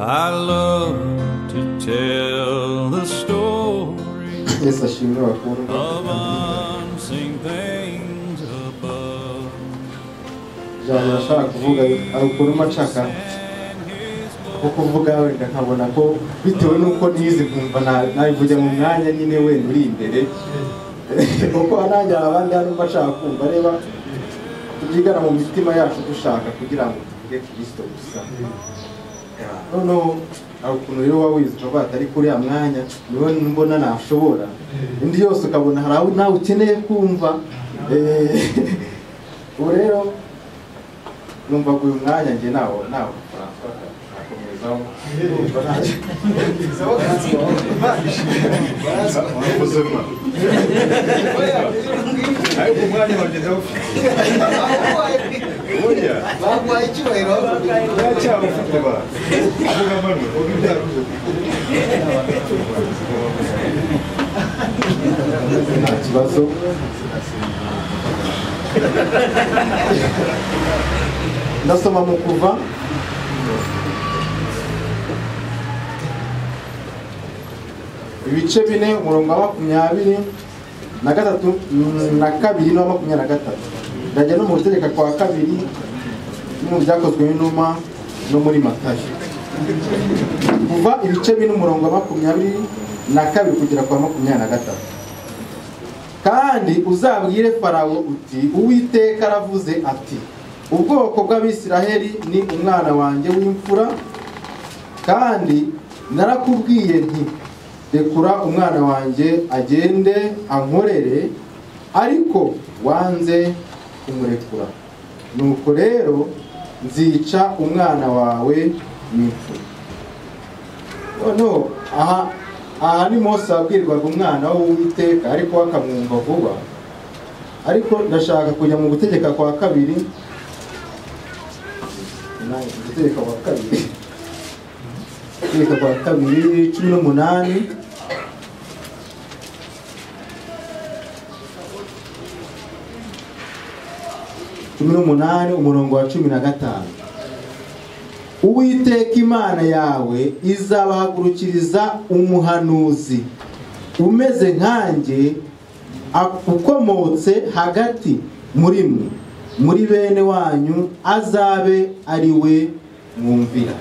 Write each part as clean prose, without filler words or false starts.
I love to tell the story Yes, ashimwe bakuru. of unseen things above. Jambo nashaka kuvuga ari ukuri macaka ko kuvuga wenda nkabona ko bitewe nuko nize kumva nabivuge mu mwanya nyine wenda uri imbere kuko ananjye abandi hano bashaka kumva reba tubyigana mu mitima yacu dushaka kugira ngo tuvuge Kristo gusa. No ukuntu rero wawize ko atari kuri ya mwanya niwe mbona nashobora indi yose ukabona haraho nawe ukeneye kumva ubu rero numva ko uyu mwanya nge nawe akomezaho nta kibazo. Ndasoma mu kuva ibice 4 umurongo wa 23 na 2 na 23. Ndajya no mu gutegeka kwa 2 mu byakozwe n'inuma no muri Matayo. Kuva ibice 4 umurongo wa 22 kugera kwa 23. Kandi uzabwire Farawo uti Uwiteka aravuze ati ubwoko bw'Abisiraheli ni umwana wanjye w'imfura, kandi narakubwiye nti rekura umwana wanjye agende ankorere, ariko wanze kumurekura. Nuko rero nzica umwana wawe w'imfura. No, aha ni Mose abwirwaga umwana w'Uwiteka ariko akamwumva vuba. Ariko ndashaka kujya mu gutegeka kwa 2 gutegeka kwa 2 gutegeka kwa 2 18 umurongo wa 15. Uwiteka Imana yawe izabahagurukiriza umuhanuzi umeze nkanjye, ukomotse hagati muri mwe, muri bene wanyu, azabe ari we mwumvira.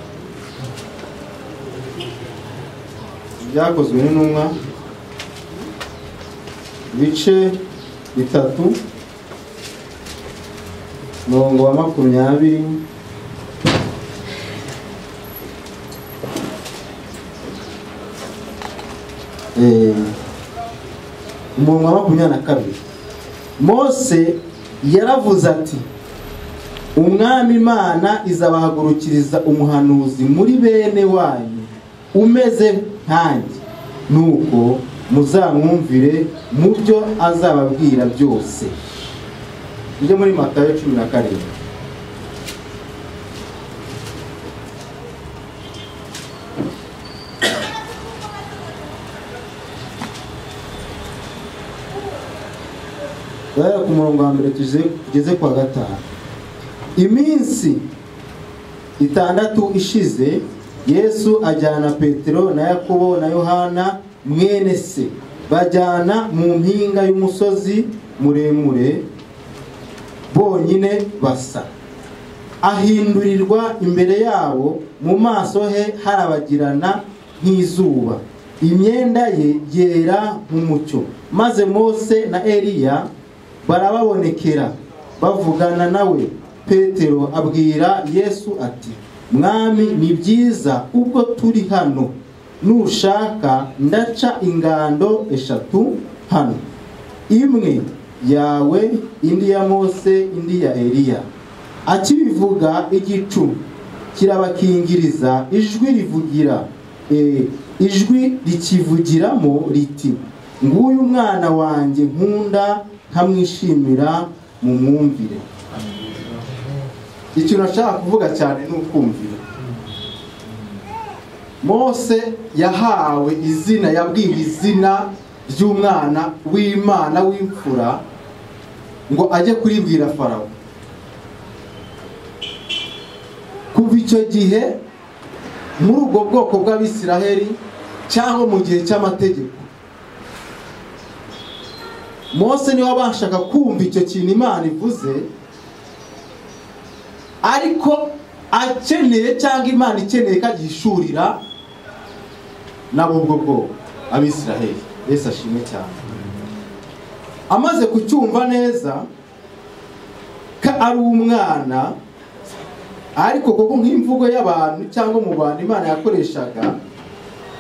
Byakozwe n'intumwa bice 3 umurongo wa 20 umurongo wa 22. Mose yaravuze ati umwami Imana izabahagurukiriza umuhanuzi muri bene wanyu umeze nkanjye, nuko muzamwumvire mu byo azababwira byose. Njye muri Matayo 17. Baya ku murongo wa 1 tugeze kwa 5. Iminsi 6 ishize, Yesu ajyana Petero na Yakobo na Yohana mwene se, bajyana mu mpinga y'umusozi muremure bonyine basa. Ahindurirwa imbere yabo, mu maso he harabagirana nk'izuba, imyenda ye yera nk'umucyo. Maze Mose na Eliya barababonekera bavugana nawe. Petero abwira Yesu ati mwami, ni byiza ubwo turi hano, nushaka ndaca ingando 3 hano, imwe yawe, indi ya Mose, indi ya Eliya. Akibivuga igicu kirabakingiriza, ijwi rikivugiramo riti nguyu umwana wanjye nkunda, nkamwishimira mu mwumvire. Ikintu nashaka kuvuga cyane ni ukumvira. Mose yahawe izina, yabwiwe izina ry'umwana w'Imana w'imfura ngo ajye kuribwira Farawo. Kuva icyo gihe muri ubwo bwoko bw'Abisiraheli cyangwa mu gihe cy'amategeko. Mose niwe abashaka kumva icyo kintu Imana ivuze, ariko akeneye cyangwa Imana ikeneye ko agihishurira nabo ubwo bwoko Abisiraheli. Yesu ashimwe cyane. Amaze kucyumva neza ko ari umwana, ariko koko nk'imvugo y'abantu cyangwa mu bantu Imana yakoreshaga,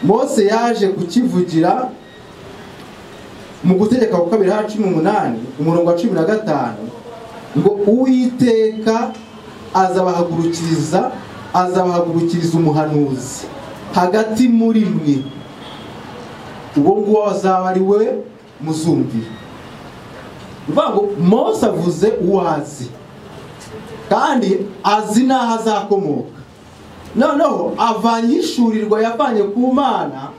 Mose yaje kukivugira mu Gutegeka kwa 2:18 umurongo wa 15 ngo Uwiteka azabahagurukiriza umuhanuzi hagati muri mwe, uwo nguwo azaba ari we muzumvira. Bivuga ngo Mose avuze uwazi kandi azi n'aho azakomoka. Noneho avanye ishurirwa yavanye ku Mana,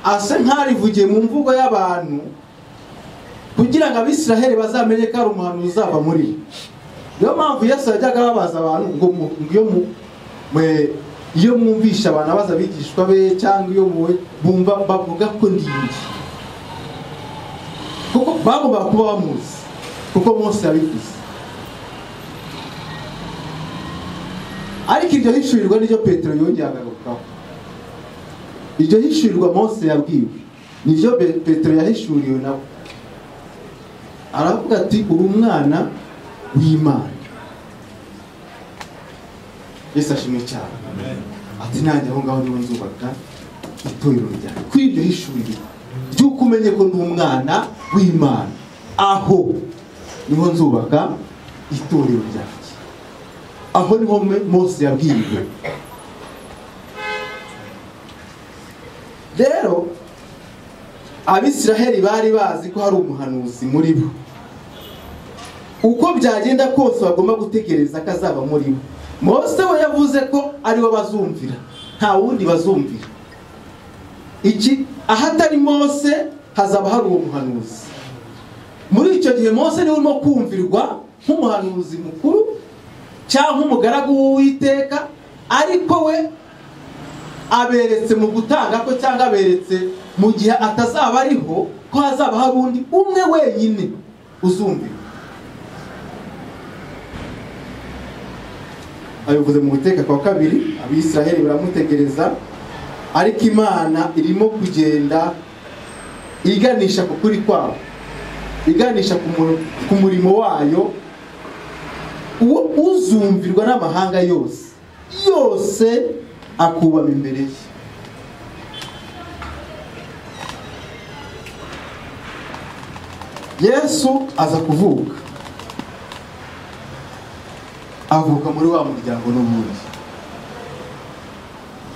asa nk'arivugiye mu mvugo y'abantu kugira ngo Abisiraheli bazamenye ko ari umuhanuzi uzava muri bo. Niyo mpamvu Yesu yajyaga ababaza abantu ngo iyo mwumvisha abantu abaza abigishwa be cyangwa iyo bumva bavuga ko ndindi, kuko bagomba kuba bamuzi, kuko Mose yabivuze. Ariko iryo hishurirwa niryo Petero yongeye agarukaho. Iryo hishurirwa Mose yabwiwe niryo Petero yahishuriwe nawe. Aravuga ati uri umwana w'Imana. Yesu ashimwe cyane. Ati nanjye aho ngaho niho nzubaka itorero ryanjye. Kuri iryo hishurirwa ry'uko umenye ko ndi umwana w'Imana, aho niho nzubaka itorero ryanjye. Aho niho Mose yabwiwe. Rero Abisiraheli bari bazi ko hari umuhanuzi muri bo. Uko byagenda kose bagomba gutegereza ko azaba muri bo. Mose we yavuze ko ari we bazumvira, nta wundi bazumvira. Ahatari Mose hazaba hari uwo muhanuzi. Muri icyo gihe Mose niwe urimo kumvirwa nk'umuhanuzi mukuru cyangwa umugaragu w'Uwiteka, ariko we aberetse mu gutanga ko cyangwa aberetse mu gihe atazaba ariho ko hazaba hari undi umwe wenyine uzumvira. Abivuze mu Gutegeka kwa 2, Abisiraheli baramutegereza, ariko Imana irimo kugenda iganisha ku kuri kwabo, iganisha ku murimo wayo, uwo uzumvirwa n'amahanga yose akubama imbere ye. Yesu aza kuvuka, avuka muri wa muryango n'ubundi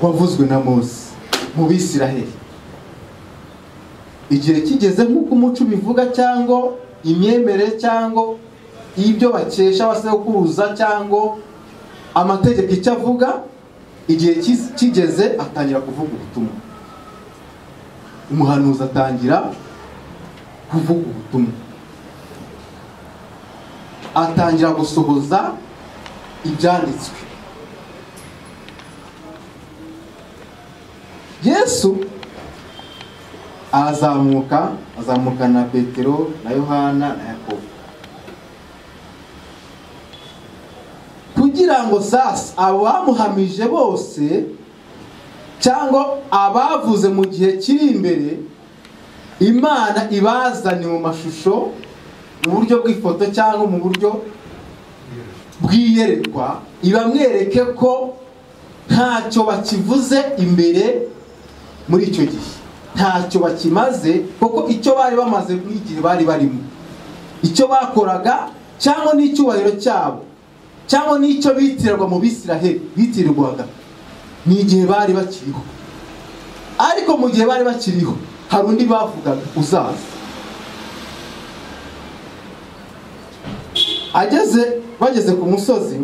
wavuzwe na Mose mu Bisiraheli. Igihe kigeze nk'uko umuco bivuga cyangwa imyemerere cyangwa ibyo bakesha abasekuruza cyangwa amategeko icyo avuga, igihe kigeze atangira kuvuga ubutumwa. Umuhanuzi atangira kuvuga ubutumwa, atangira gusohoza ibyanditswe. Yesu azamuka na Petero na Yohana na Yakobo, kugira ngo sasa abamuhamije bose cyangwa abavuze mu gihe kiri imbere, Imana ibazanye mu mashusho, mu buryo bw'ifoto cyangwa mu buryo bw'iyerekwa, ibamwereke ko ntacyo bakivuze imbere muri icyo gihe, ntacyo bakimaze, kuko icyo bari bamaze muri igihe bari barimo, icyo bakoraga cyangwa n'icyubahiro cyabo cyangwa n'icyo bitirirwa mu Bisiraheli bitirirwaga ni igihe bari bakiriho. Ariko mu gihe bari bakiriho hari undi bavugaga uzaza. Bageze ku musozi,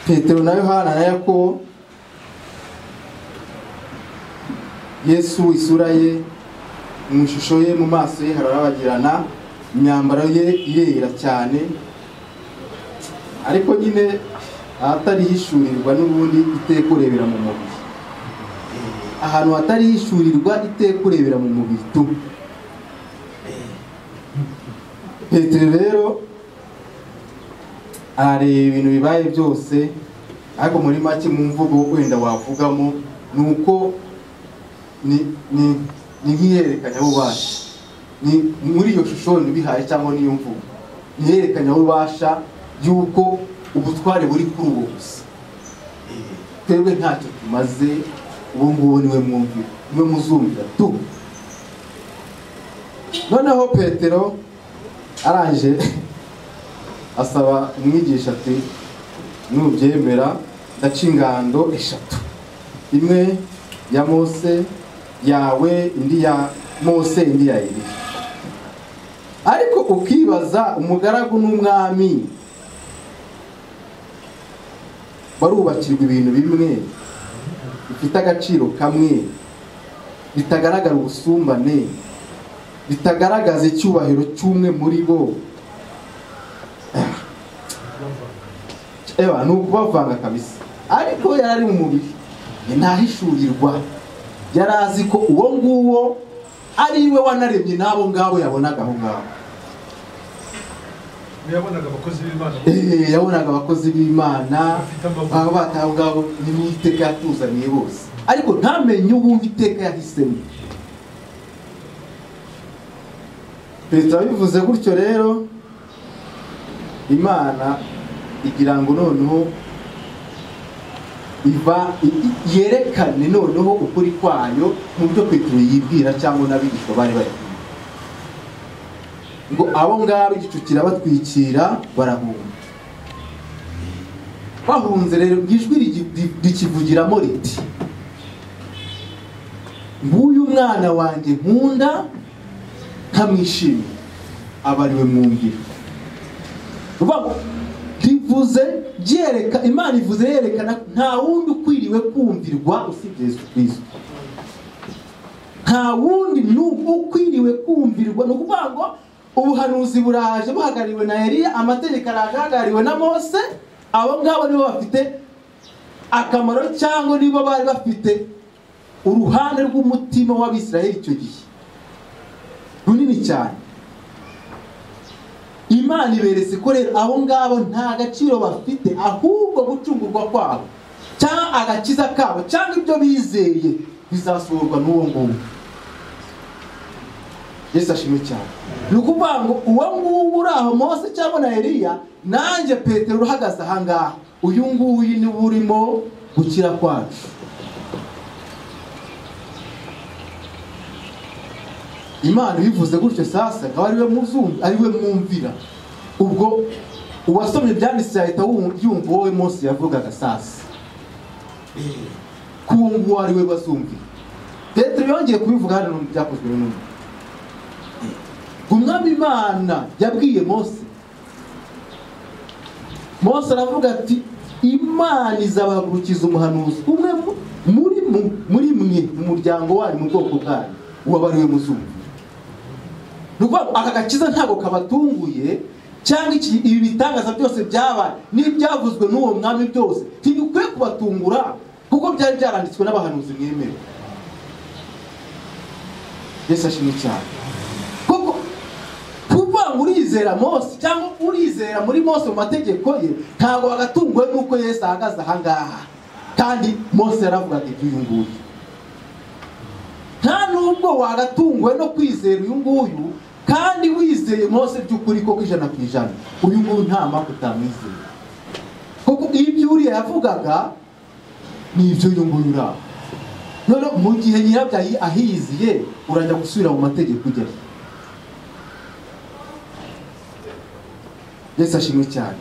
Petero na Yohana na Yakobo, Yesu isura ye, mu ishusho ye, mu maso ye harabagirana, imyambaro ye irera cyane, ariko nyine ahatari hishurirwa n'ubundi iteka urebera mu mubiri. Ahantu hatari hishurirwa iteka urebera mu mubiri tu. Petero rero areba ibintu bibaye byose, ariko muri make mu mvugo wenda wavugamo nuko ni nk'iyerekanya ububasha. Ni muri iyo shusho bihaye cyangwa niyo mvugo niyerekanya ububasha yuko ubutware buri kuri uwo gusa. Twebwe ntacyo tumaze, ubu ngubu niwe mwumvira, niwe muzumvira tu. Noneho Petero aranje asaba umwigisha ati nubyemera ndaca ingando 3, imwe ya Mose yawe, indi ya Mose, indi ya Eliya. Ariko ukibaza, umugaragu n'umwami barubakirwa ibintu bimwe bifite agaciro kamwe, bitagaragara ubusumbane, bitagaragaza icyubahiro cy'umwe muri bo. Ni ukubavanga kabisa. Ariko yarari mu mubiri, ntahishurirwa. Yari azi ko uwo nguwo ari we wanaremye n'abo ngabo yabonaga aho ngaho. Yabonaga abakozi b'Imana. Yabonaga abakozi b'Imana baba bataho ngabo n'iteka yatuzaniye bose, ariko ntamenye ubundi iteka yahisemo. Petero bivuze gutyo rero, Imana igira ngo noneho iva yerekane noneho ukuri kwayo mu byo Petero yibwira cyangwa n'abigishwa bari bari. Ngo abo ngabo igicu kirabatwikira barahunga. Bahunze rero ijwi rikivugiramo riti, nguyu umwana wanjye nkunda nkamwishimiye, aba ariwe mwumvira. Rivuze ryereka, Imana ivuze yerekana nta wundi ukwiriwe kumvirwa usibye Yesu Kristo. Nta wundi ukwiriwe kumvirwa. Ni ukuvuga ngo ubuhanuzi buraje buhagariwe na Eliya, amategeko arahagariwe na Mose. Abo ngabo nibo bafite akamaro cyangwa nibo bari bafite uruhande rw'umutima w'Abisirayeli icyo gihe runini cyane. Imana iberetse ko rero abo ngabo nta gaciro bafite, ahubwo gucungurwa kwabo cyangwa agakiza kabo cyangwa ibyo bizeye bizasohorwa n'uwo nguwo. Yesu ashimwe cyane. Ni ukuvuga ngo uwo nguwo uri aho Mose cyangwa na Eliya, nanjye Petero uhagaze aha ngaha, uyu nguyu ni burimo gukira kwacu. Imana bivuze gutyo sasa akaba ariwe muzumva, ariwe mwumvira. Ubwo uwasomye byanditse yahita yumva wowe Mose yavugaga sasa kungu ariwe bazumvira. Petero yongeye kubivuga hano mu byakozwe n'umwe. Umwami Imana yabwiye Mose. Mose aravuga ati Imana izabahagurukiza umuhanuzi umwe muri mwe mu muryango wanyu mu bwoko bwanyu, uwo ariwe muzumva. Nuko aka gakiza ntago kabatunguye cyangwa ibi bitangaza byose byabaye n'ibyavuzwe n'uwo mwami byose ntibikwiye kubatungura, kuko byari byaranditswe n'abahanuzi mwemewe. Yesu ashimwe cyane. Kuko kuba urizera Mose cyangwa urizera muri Mose mu mategeko ye, ntago bagatungwe nuko Yesu ahagaze aha ngaha kandi Mose yaravuga ati uyu nguyu. Nta nubwo wagatungwe no kwizera uyu nguyu kandi wizeye Mose by'ukuri ko 100%. Uyu nguyu nta mpamvu utamwizeye, kuko ibyo uriya yavugaga ni ibyo uyu nguyu uraho. None mu gihe nyirabyayi ahiziye urajya gusubira mu mategeko ujya. Yesu ashimwe cyane.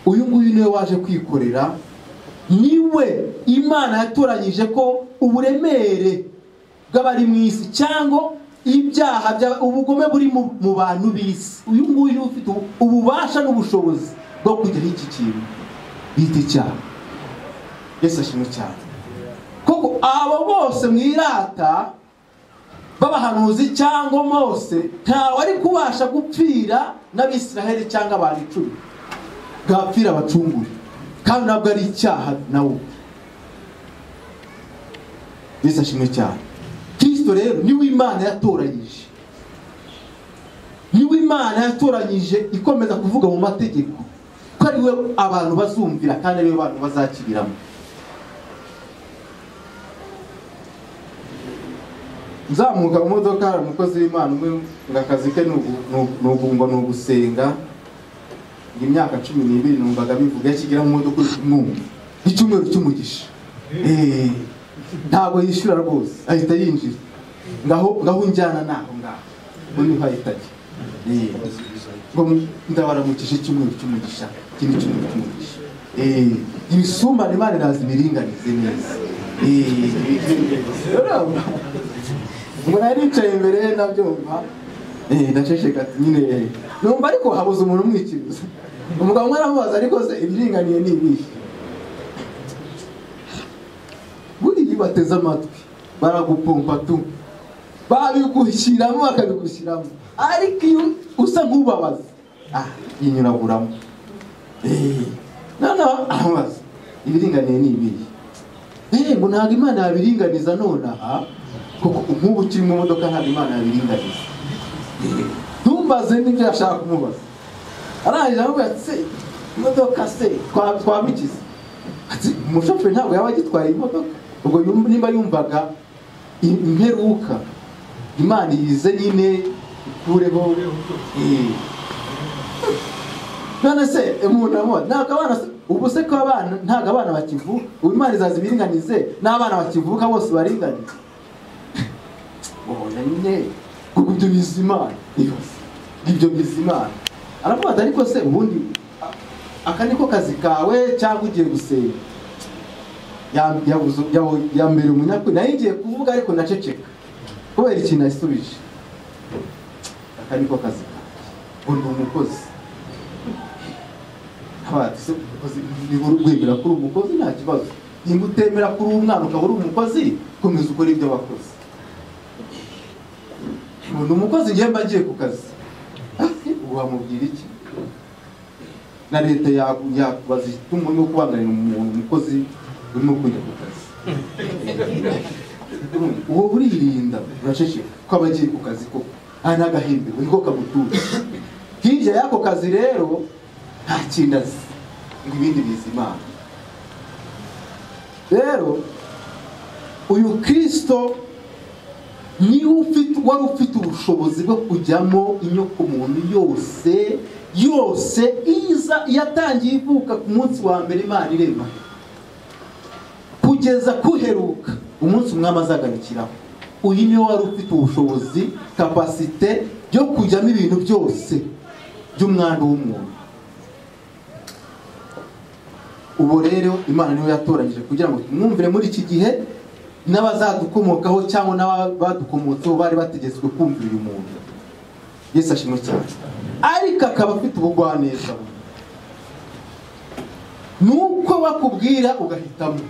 Uyu nguyu niwe waje kwikorera, niwe Imana yatoranyije ko uburemere bw'abari mu isi cyangwa ibyaha bya ubugome buri mu bantu b'isi. Uyu nguyu niwe ufite ububasha n'ubushobozi bwo kujya iki kintu bite cyane. Yesu ashimwe cyane. Kuko abo bose mwirata babahanuzi cyangwa Mose ntawe ari kubasha gupfira n'Abisiraheli cyangwa abantu 10 gapfira abacunguri. kandi ntabwo ari icyaha nawe. Yesu ashimwe cyane. Kristo rero niwe Imana yatoranyije, niwe Imana yatoranyije ikomeza kuvuga mu mategeko ko ari we abantu bazumvira kandi ari we abantu bazakibiramo. Nzamuka mu modoka hari umukozi w'Imana umwe ngo akazi ke ni ugusenga. Imyaka 12 numvaga bivuga yakigira mu modoka n'umwe icyumweru cy'umugisha. Ntabwo yishyura rwose, ahita yinjira ngaho njyana naho ngaho ubundi hayitajya. Ngo ndabaramukije icyumweru cy'umugisha, kindi cyumweru cy'umugisha. Ibisumbane Imana irazi ibiringanize neza. Ngo nari nicaye imbere nabyumva, ndaceceka ati nyine numva ariko habuze umuntu umwikiriza. Umugabo umwe aramubaza ariko se ibiringaniye ni ibihe? Buri bateze amatwi baragupompa tu, babigushyiramo bakabigushyiramo, ariko iyo usa nk'ubabaza yinyuraguramo. Noneho aramubaza ibiringaniye ni ibihe? Ngo ntabwo Imana yabiringaniza nonaha, kuko nk'ubu ukiri mu modoka ntabwo Imana yabiringaniza. Ntumbaze n'ibyo yashaka kumubaza. Arangije avuga ati se imodoka se twabikize? Ati umushoferi ntabwo yaba agitwaye imodoka. Ubwo nimba yumvaga imperuka Imana yize nyine ikureho. None se umuntu amubona ntabwo abana ubu se ko abana ntabwo abana bakivuka, ubu Imana izaza ibiringanize n'abana bakivuka bose baringanize. Nyine kuko ibyo bizimana ibyo bizimana. Aravuga ariko se ubundi aka niko kazi kawe cyangwa ugiye gusenga? Yambere umunyakuri nayo ngiye kuvuga ariko naceceka kubera ikintu yasubije. Aka niko kazi kawe, ngo ni umukozi. Abati niba urwemera kuri umukozi nta kibazo, nimba utemera kuri umwana ukaba uri umukozi komeza ukora ibyo wakoze. Ngo umukozi ngiye mba ngiye ku kazi, wamubwira iki? Na leta yakubaza ituma no kubangarira umuntu umukozi urimo kujya ku kazi. Uwo uririnda urasheshe ko abagiye ku kazi koko n'agahembe niko kamutura. Hirya y'ako kazi rero nta kindi azi ngo ibindi bizimana. Rero uyu Kristo niwe wari ufite ubushobozi bwo kujyamo inyoko muntu yose iza yatangiye ivuka ku munsi wa mbere Imana irema kugeza kuheruka umunsi umwami azagarukiraho. Uyu niwe wari ufite ubushobozi, kapasite yo kujyamo ibintu byose by'umwana w'umuntu. Ubu rero Imana niwe yatoranyije kugira ngo tumwumvire muri iki gihe, n'abazadukomokaho cyangwa n'abadukomotseho bari bategetswe kumvira uyu muntu. Yesu ashimwe cyane. Ariko akaba afite ubugwaneza, nuko bakubwira ugahitamo,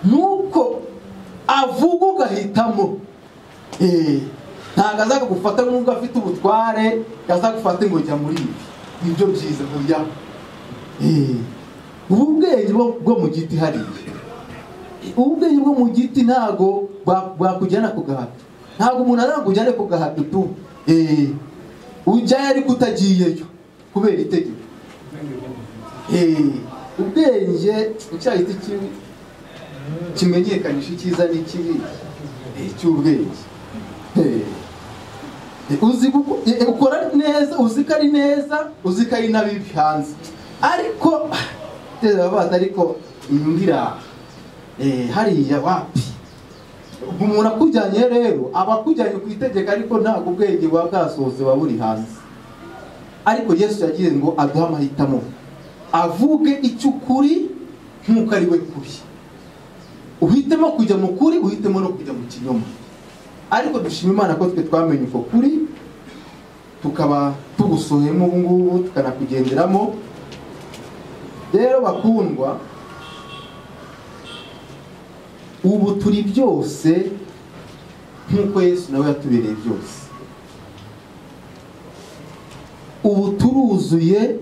nuko avuga ugahitamo. Ntabwo azaga gufata nk'ubwo afite ubutware, azagufata ngo jya muri ibi nibyo byiza kujya. Ubu bwenge bwo mu giti hariya, ubwenge bwo mu giti ntago bwakujyana ku gahato. Ntabwo umuntu arakujyana ku gahato tu. Ujyayo ariko utagiyeyo kubera itegeko. Ubwenge ucyahita kimenyekanisha icyiza n'ikibi cy'ubwenge. Uzi ukora neza, uzi ko ari neza, uzi ko ari nabi hanze. Ariko ariko inyumvira hariya wapi? Umuntu akujyanye rero aba akujyanye ku itegeko, ariko ntabwo ubwenge buba bwasohoze buba buri hanze. Ariko Yesu yagiye ngo aduhe amahitamo, avuge icyo ukuri nk'uko ari we kuri. Uhitemo kujya mu kuri, uhitemo no kujya mu kinyoma. Ariko dushima Imana ko twe twamenye uko kuri, tukaba tugusohemo ubu ngubu tukanakugenderamo. Rero bakundwa, ubu turi byose nk'uko Yesu nawe yatubereye byose. Ubu turuzuye,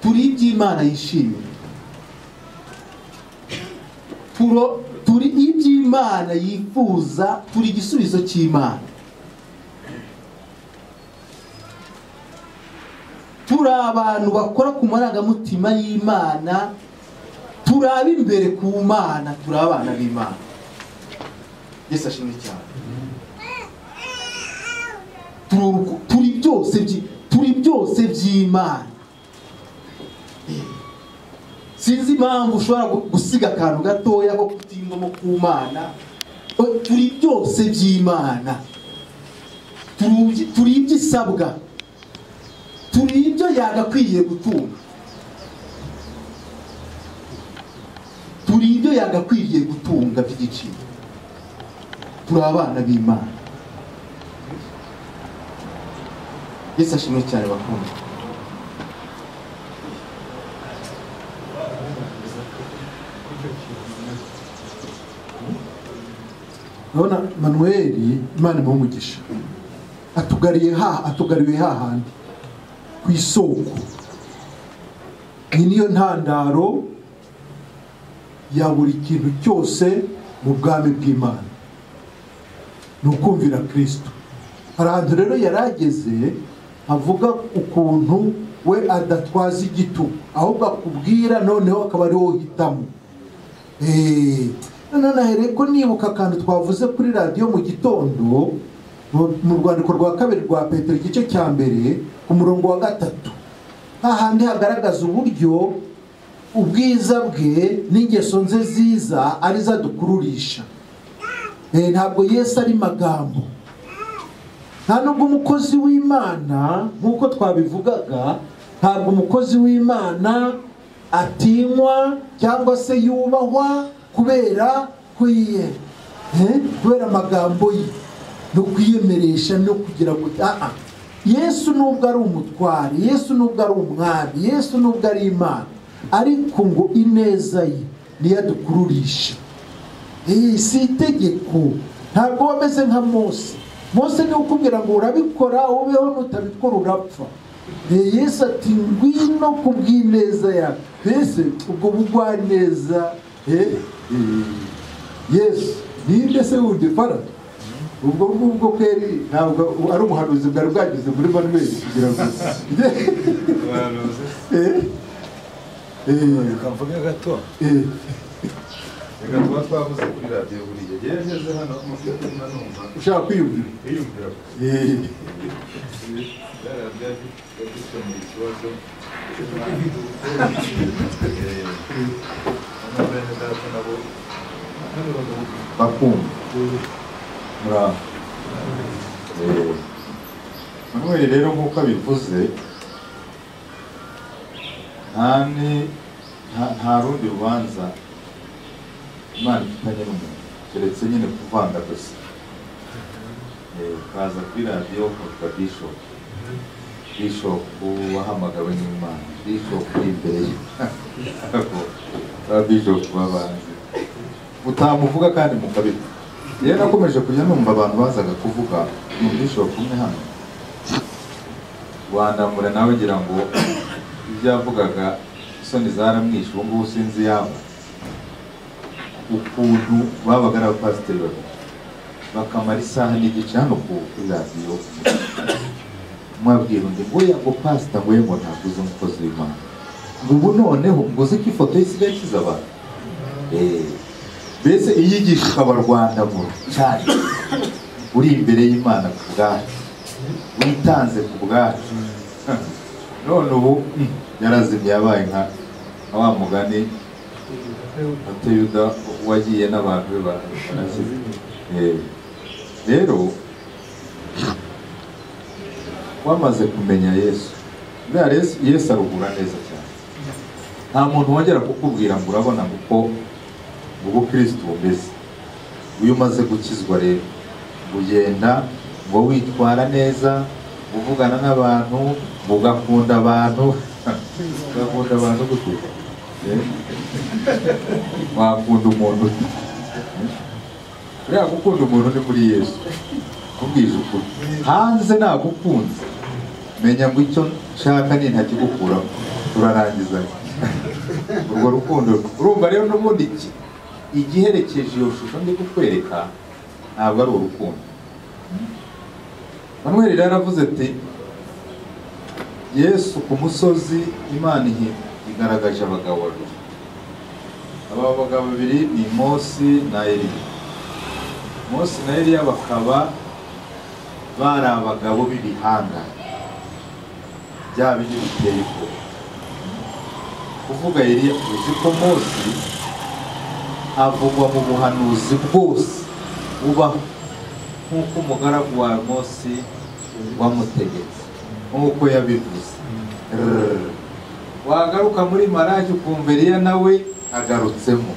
turi iby'Imana yishimira, turi iby'Imana yifuza, turi igisubizo cy'Imana. Turi abantu bakora ku marangamutima y'Imana, turaba imbere ku Mana, turi abana b'Imana. Yesu ashimwe cyane. Turi byose by'Imana. Sinzi impamvu ushobora gusiga akantu gatoya ko kutimamo ku Mana. Turi byose by'Imana. Turi iby'isabwa, turi ibyo yagakwiriye gutunga, turi ibyo yagakwiriye gutunga by'igiciro. Turi abana b'Imana. Yesu ashimwe cyane bakunda. Nona Manuel Imana imugisha atugariye hahandi ku isoko. Iyi niyo ntandaro ya buri kintu cyose mu bwami bw'Imana, ni ukumvira Kristo. Ahantu rero yarageze avuga ukuntu we adatwaza igitugu, ahubwo akubwira noneho akaba ari wowe uhitamo. None ko nibuka akantu twavuze kuri radiyo mu gitondo mu rwandiko rwa kabiri rwa Petero igice cya mbere ku murongo wa 3, hahandi hagaragaza uburyo ubwiza bwe n'ingeso nze ziza ari zadukururisha. Ntabwo Yesu ari magambo, nta nubwo umukozi w'Imana nk'uko twabivugaga, ntabwo umukozi w'Imana atinywa cyangwa se yubahwa kubera kubera amagambo ye no kwiyemeresha no kugira ngo Yesu nubwo ari umutware, Yesu nubwo ari umwami, Yesu nubwo ari Imana, ariko ngo ineza ye niyo adukururisha. Si itegeko. Ntabwo wameze nka Mose niwe ukubwira ngo urabikora, ubeho nutabikora urapfa. Yesu ati ngwino kubw'ineza yawe. Mbese ubwo bugwaneza Yesu ninde se wundi fara? Ubwo kweri ntabwo ari umuhanuzi bwari bwageze muri Manuel kugira ngo ukamvuga gato. Reka twavuze kuri radiyo buriya yageze hano umutima numva ushaka kwiyumvira ikibazo bakumva. Manuel rero nk'uko abivuze, nta rundi rubanza Imana ifitanye n'umuntu keretse nyine kuvanga gusa. Kaza kuri radiyo kwa Bishop wahamagawe n'Imana, Bishop uri imbere ye Bishop babanze utamuvuga kandi mukabita. Rero nakomeje kujya numva abantu bazaga kuvuga mu Bishop umwe hano wandamura nawe gira ngo ibyo yavugaga isoni zaramwishe. Ubu ngubu sinzi yaba ukuntu babaga ari abapasiteri babiri bakamara isaha n'igice hano kuri radiyo, mwabwira undi ngo yago pasita ngo ngo ntabwo uzi umukozi w'Imana, ngo ubu noneho ngo uzi ko ifoto isigaye ikiza abantu. Mbese iyigisha ikabarwandamura cyane, uri imbere y'Imana ku bwacu, witanze ku bwacu. None ubu yarazimye, yabaye nka wa mugani Yuda wagiye n'abantu be barasize. Rero wamaze kumenya Yesu, Yesu arugura neza cyane. Nta muntu wongera kukubwira ngo urabona uko ubukristo bumeze. Uyu umaze gukizwa rero ugenda ngo witwara neza, uvugana n'abantu, ugakunda abantu. Ugakunda abantu gute? Wakunda umuntu uriya gukunda umuntu ni muri Yesu. Kubwije ukuri hanze nagukunze, menya ngo icyo nshaka ni ntakigukuraho. turarangiza urwo rukundo. Urumva rero n'ubundi igiherekeje iyo shusho ndi kukwereka ntabwo ari urukundo. Manuel rero aravuze ati Yesu ku musozi Imana igaragaje abagabo babiri. Aba bagabo babiri ni Mose na Eliya. Mose na Eliya bakaba bari abagabo b'ibihanga bya bindi biteye ubwoba. Kuvuga Eliya uzi ko Mose avugwa mu buhanuzi bwose bubaho nk'uko umugaragu wa Mose wamutegetse nk'uko yabivuze. Wagaruka muri Malaki ukumva Eliya nawe agarutsemo,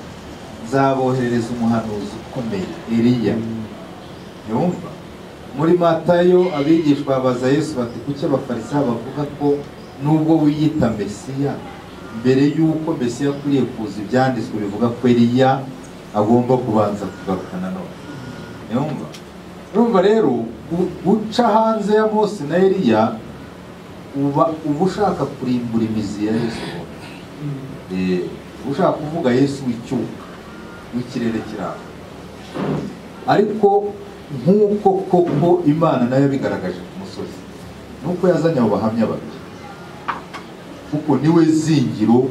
nzaboherereza umuhanuzi ukomeye Eliya. Yumva muri Matayo abigishwa babaza Yesu bati kuki abafarisayo bavuga ko nubwo wiyita Mesiya, mbere y'uko Mesiya akwiriye kuza ibyanditswe bivuga ko Eliya agomba kubanza kugaruka nanone. Yumva urumva rero guca hanze ya Mose na Eliya uba ushaka kurimbura imizi ya Yesu. Ushaka kuvuga Yesu w'icyuka w'ikirere kiranga. Ariko nk'uko koko Imana nayo yabigaragaje ku musozi, nuko yazanye abo bahamya babiri, kuko niwe zingiro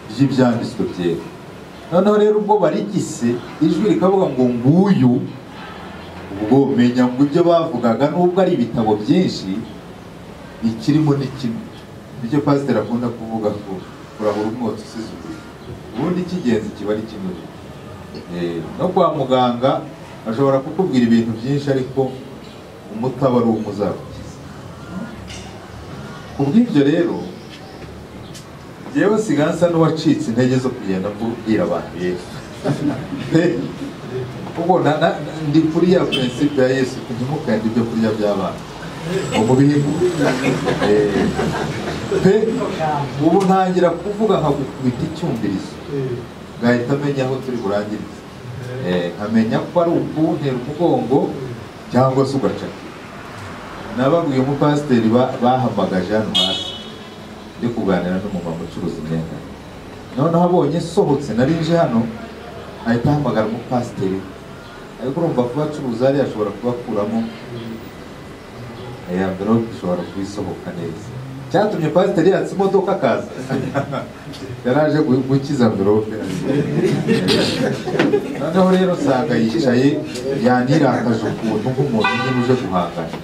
ry'ibyanditswe byera. Noneho rero ubwo barigise ijwi rikavuga ngo nguyu, ubwo menya ngo ibyo bavugaga nubwo ari ibitabo byinshi ikirimo ni kimwe. Nicyo pasiteri akunda kuvuga ko kurahura umwotsi usize ukuri, ubundi icy'ingenzi kiba ari kimwe. No kwa muganga ashobora kukubwira ibintu byinshi ariko umutaba ari umuzabukiza. Kubw'ibyo rero yewe sigansa n'uwacitse intege zo kugenda mbwira abantu Yesu. Kuko ndi kuri ya principe ya Yesu, ntimukande ibyo kurya by'abana mu bihigo. Ubu ntangira kuvuga nkagukubita icyumvirizo ngahita amenya aho turi burangirize, nkamenya ko ari ukuntera umugongo cyangwa se ugacaka. Nababwiye umupasiteri bahamagaje hano hasi ndi kuganira n'umumama ucuruza imyenda, noneho abonye sohotse narinje hano ahita ahamagara umupasiteri. Ariko urumva kuba acuruza hariya ashobora kubakuramo envelope ishobora kubisohoka neza. Cyatumye pasiteri yatse imodoka akaza yaraje gukiza envelope. Noneho rero usanga yicaye yanirakaje ukuntu nk'umuntu nyine uje guhangana.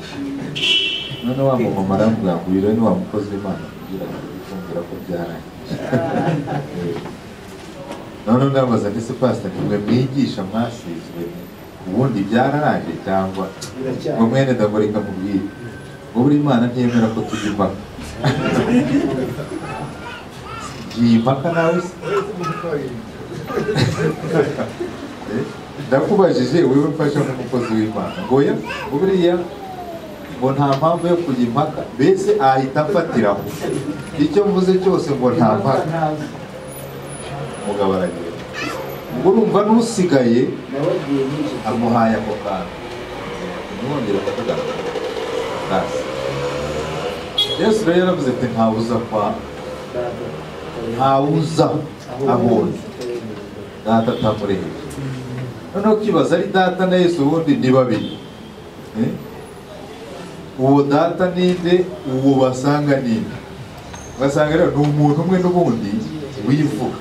Noneho wa mumama arambwira ngo uyu rero ni wa mukozi w'Imana kugira ngo yifungire ko byarangiye. Noneho ndabaza nti se pasiteri mwe mwigisha mwasizwe ubundi byararangiye cyangwa ngo mwene ndagoreka mubwire ngo buri Imana ntiyemera ko tujya impaka. Ngiye impaka nawe se? Ndakubajije wewe mfasha nk'umukozi w'Imana ngo ya buriya ngo nta mpamvu yo kujya impaka, mbese ahita afatiraho icyo mvuze cyose ngo nta mpaka. Umugabo aragira urumva n'usigaye amuhaye ako kantu ntibongere kutugaragara. Yesu rero yaravuze ati ntawuza ahondi data atamureheje. Noneho kibaza ari data na Yesu ubundi ni babiri. Uwo data ninde, uwo basanga ninde? Basanga rero ni umuntu umwe n'ubundi wivuga.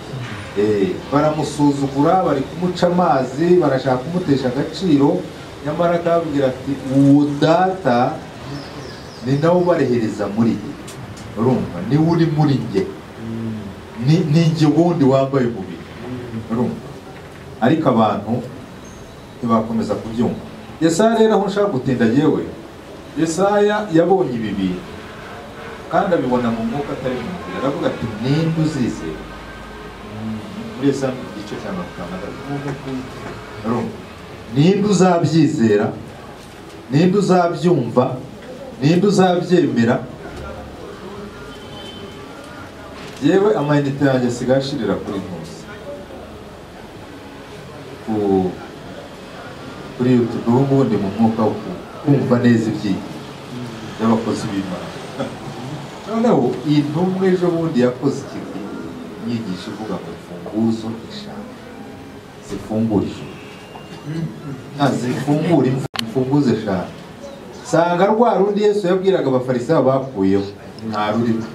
Baramusuzugura, bari kumuca amazi, barashaka kumutesha agaciro, nyamara akabwira ati uwo data ni nawe ubarehereza muri njye. Urumva niwe uri muri njye, ni njye wundi wambaye umubiri. Urumva ariko abantu ntibakomeza kubyumva. Yesaya rero aho nshaka gutinda yewe, Yesaya yabonye ibi bintu kandi abibona mu mwuka atari mu mubiri. Aravuga ati ninde uzizera? Muri Yesaya igice cya 56. Ninde uzabyizera? Ninde uzabyumva? Ninde uzabyemera? Yewe amayinite yanjye asigaye ashirira kuri ntuzi kuri YouTube. Ubundi mu mwuka wo kumva neza iby'abakozi b'Imana. noneho iyi ntumwe ejo bundi yakoze inyigisho ivuga ngo imfunguzo eshanu zifungura ijuru, zifungura imfunguzo eshanu. Sanga rwa rundi Yesu yabwiraga abafarisayo bakuyeho nta rurimo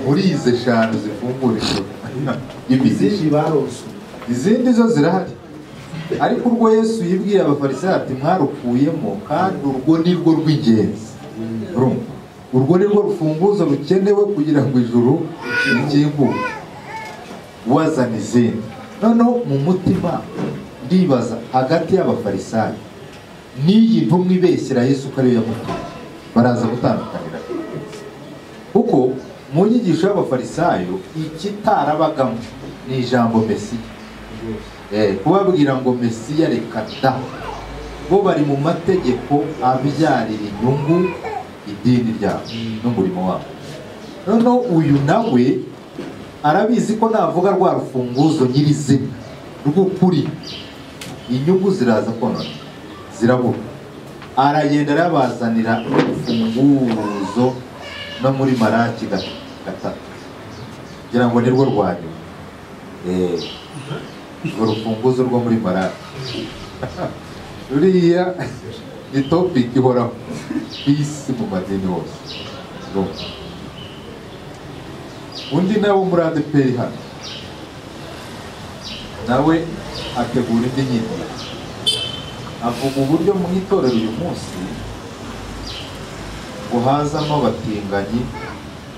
muri izi eshanu zifungura ijuru. Izindi zo zirahari, ariko urwo Yesu yibwira abafarisayo ati mwarukuyemo, kandi urwo ni rwo rw'ingenzi. Urwo ni rwo rufunguzo rukenewe kugira ngo ijuru rikingure. Wazana izindi. Noneho mu mutima ndibaza hagati y'abafarisayo n'iyi ntumwa ibeshyira Yesu ko ariyo yamutumye, baraza gutandukanira. Kuko mu nyigisho y'abafarisayo ikitarabagamo ni ijambo Mesiya. Kubabwira ngo Mesiya reka da, bo bari mu mategeko abyarira inyungu idini ryabo n'umurimo wabo. Noneho uyu nawe arabizi ko navuga rwa rufunguzo nyirizina rw'ukuri inyungu ziraza konona zirabura. Aragenda arabazanira urufunguzo no muri Maraki 3 kugira ngo nirwo rwanyu. Urwo rufunguzo rwo muri Maraki ruriya ni topic ihoraho isi mu madini hose. Undi nawe muri ADEPR hano nawe ategura indi nyigisho, avuga uburyo mu itorero uyu munsi ngo hazamo abatinganyi,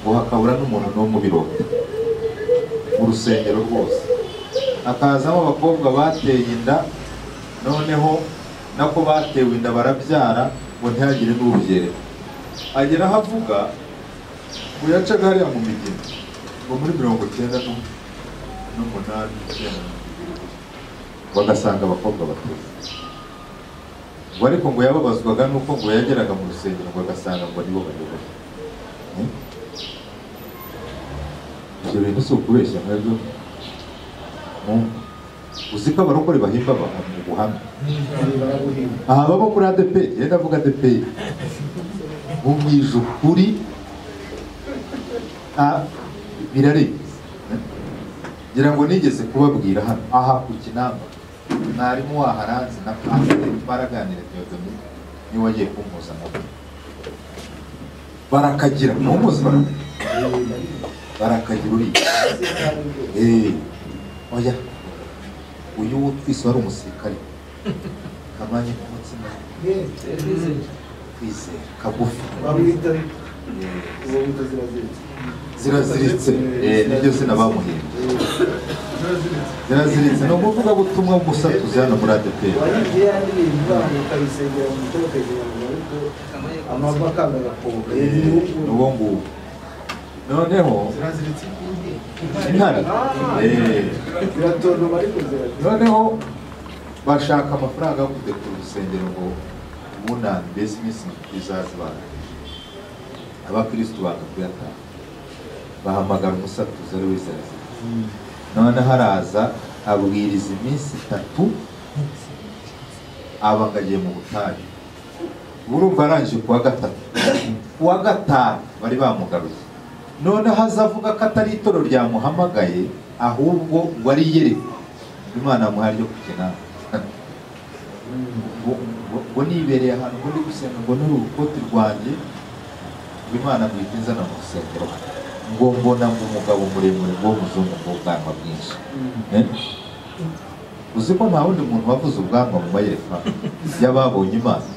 ngo hakabura n'umuntu no mu birori mu rusengero rwose, hakazamo abakobwa bateye inda, noneho nako batewe inda barabyara ngo ntihagire n'urugerero. Agera aho avuga ngo yacaga hariya mu migina ngo muri 98 bagasanga abakobwa bateze, ngo ariko ngo yababazwaga nuko ngo yageraga mu rusengero ngo agasanga ngo nibo bayoboye. Ibyo bintu si ukubeshya mwebwe? Uzi ko abarokore bahimba abantu mu buhamya. Aha baba muri ADEPR, yenda avuga ADEPR mu mwijukuri birarenze. Ngira ngo nigeze kubabwira hano aha ku Kinamba, mwarimu waharanze na Pasiteri twaraganira Theodomir niwe wagiye kumpuza nabo, barakagira n'umuzi barakagira uri oya uyu twise wari umusirikare kamanye ku mutima twise kagufi ziraziritse nibyo zina bamuhimba ziraziritse no kuvuga butumwa gusa tuzana muri ADEPR uwo nguwo. Noneho intare noneho bashaka amafaranga yo kudekora urusengero ngo ubunani mbese iminsi izazibana. Abakristu banga kuyatanga, bahamagara umusatuzi ari wese araziritse. None haraza abwiriza iminsi 3 abangariye mu butayu. Urumva arangije kuwa 3, kuwa 5 bari bamugaruye. None hazavuga ko atari itoro ryamuhamagaye, ahubwo ngo ari yerekwa Imana muhari yo kugena. Ngo nibereye ahantu muri gusenga ngo n'urukote rwanjye Imana bwitinza na musengero, ngo mbona ngo umugabo muremure ngo muzungu ngo ubwanwa bwinshi. Uzi ko nta wundi muntu wavuze ubwanwa mu mayerekwa y'ababonye Imana.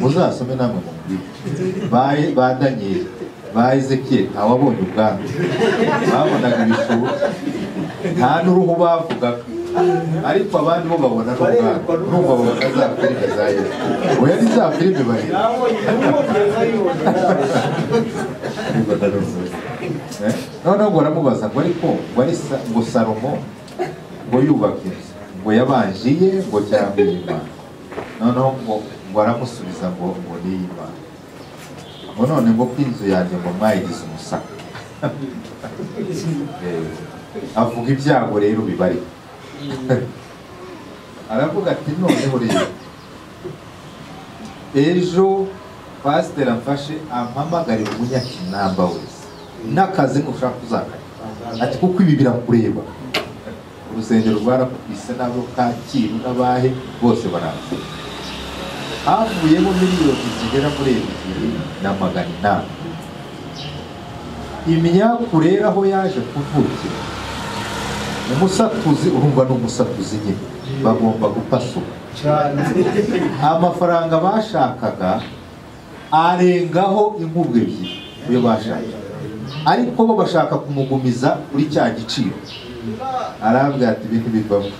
Muzasome namwe mu mbwire ba Daniel, ba Ezekiel ntawabonye ubwanwa, babonaga ibishuru nta n'uruhu bavugaga, ariko abandi bo babona n'ubwanwa. Urumva babona za filime za Yesu, oya ni za filime bareba. Noneho ngo aramubaza ngo ariko ngo Salomo ngo yubaka inzu ngo yabanjiye ngo cyangwa Imana. Noneho ngo aramusubiza ngo ni Imana. Ngo none ngo kw'inzu yanjye ngo mwayigize umusaka. Avuga ibyago rero bibari. Aravuga ati noneho rero ejo pasiteri amfashe ampamagarira umunyakinamba wese n'akazi nushaka uzakajya ati kuko ibi birakureba. Urusengero rwarakubise n'abo Kacyiru n'abahe bose baraza, havuyemo miliyoni zigera muri 2,800. Imyaku rero aho yaje kuvukira, umusatuzi urumva n'umusatuzi nyine bagomba gupasuka amafaranga bashakaga arengaho inkubwe ebyiri iyo bashaka, ariko bo bashaka kumugumiza kuri cya giciro. Arabwira ati ibintu bivamo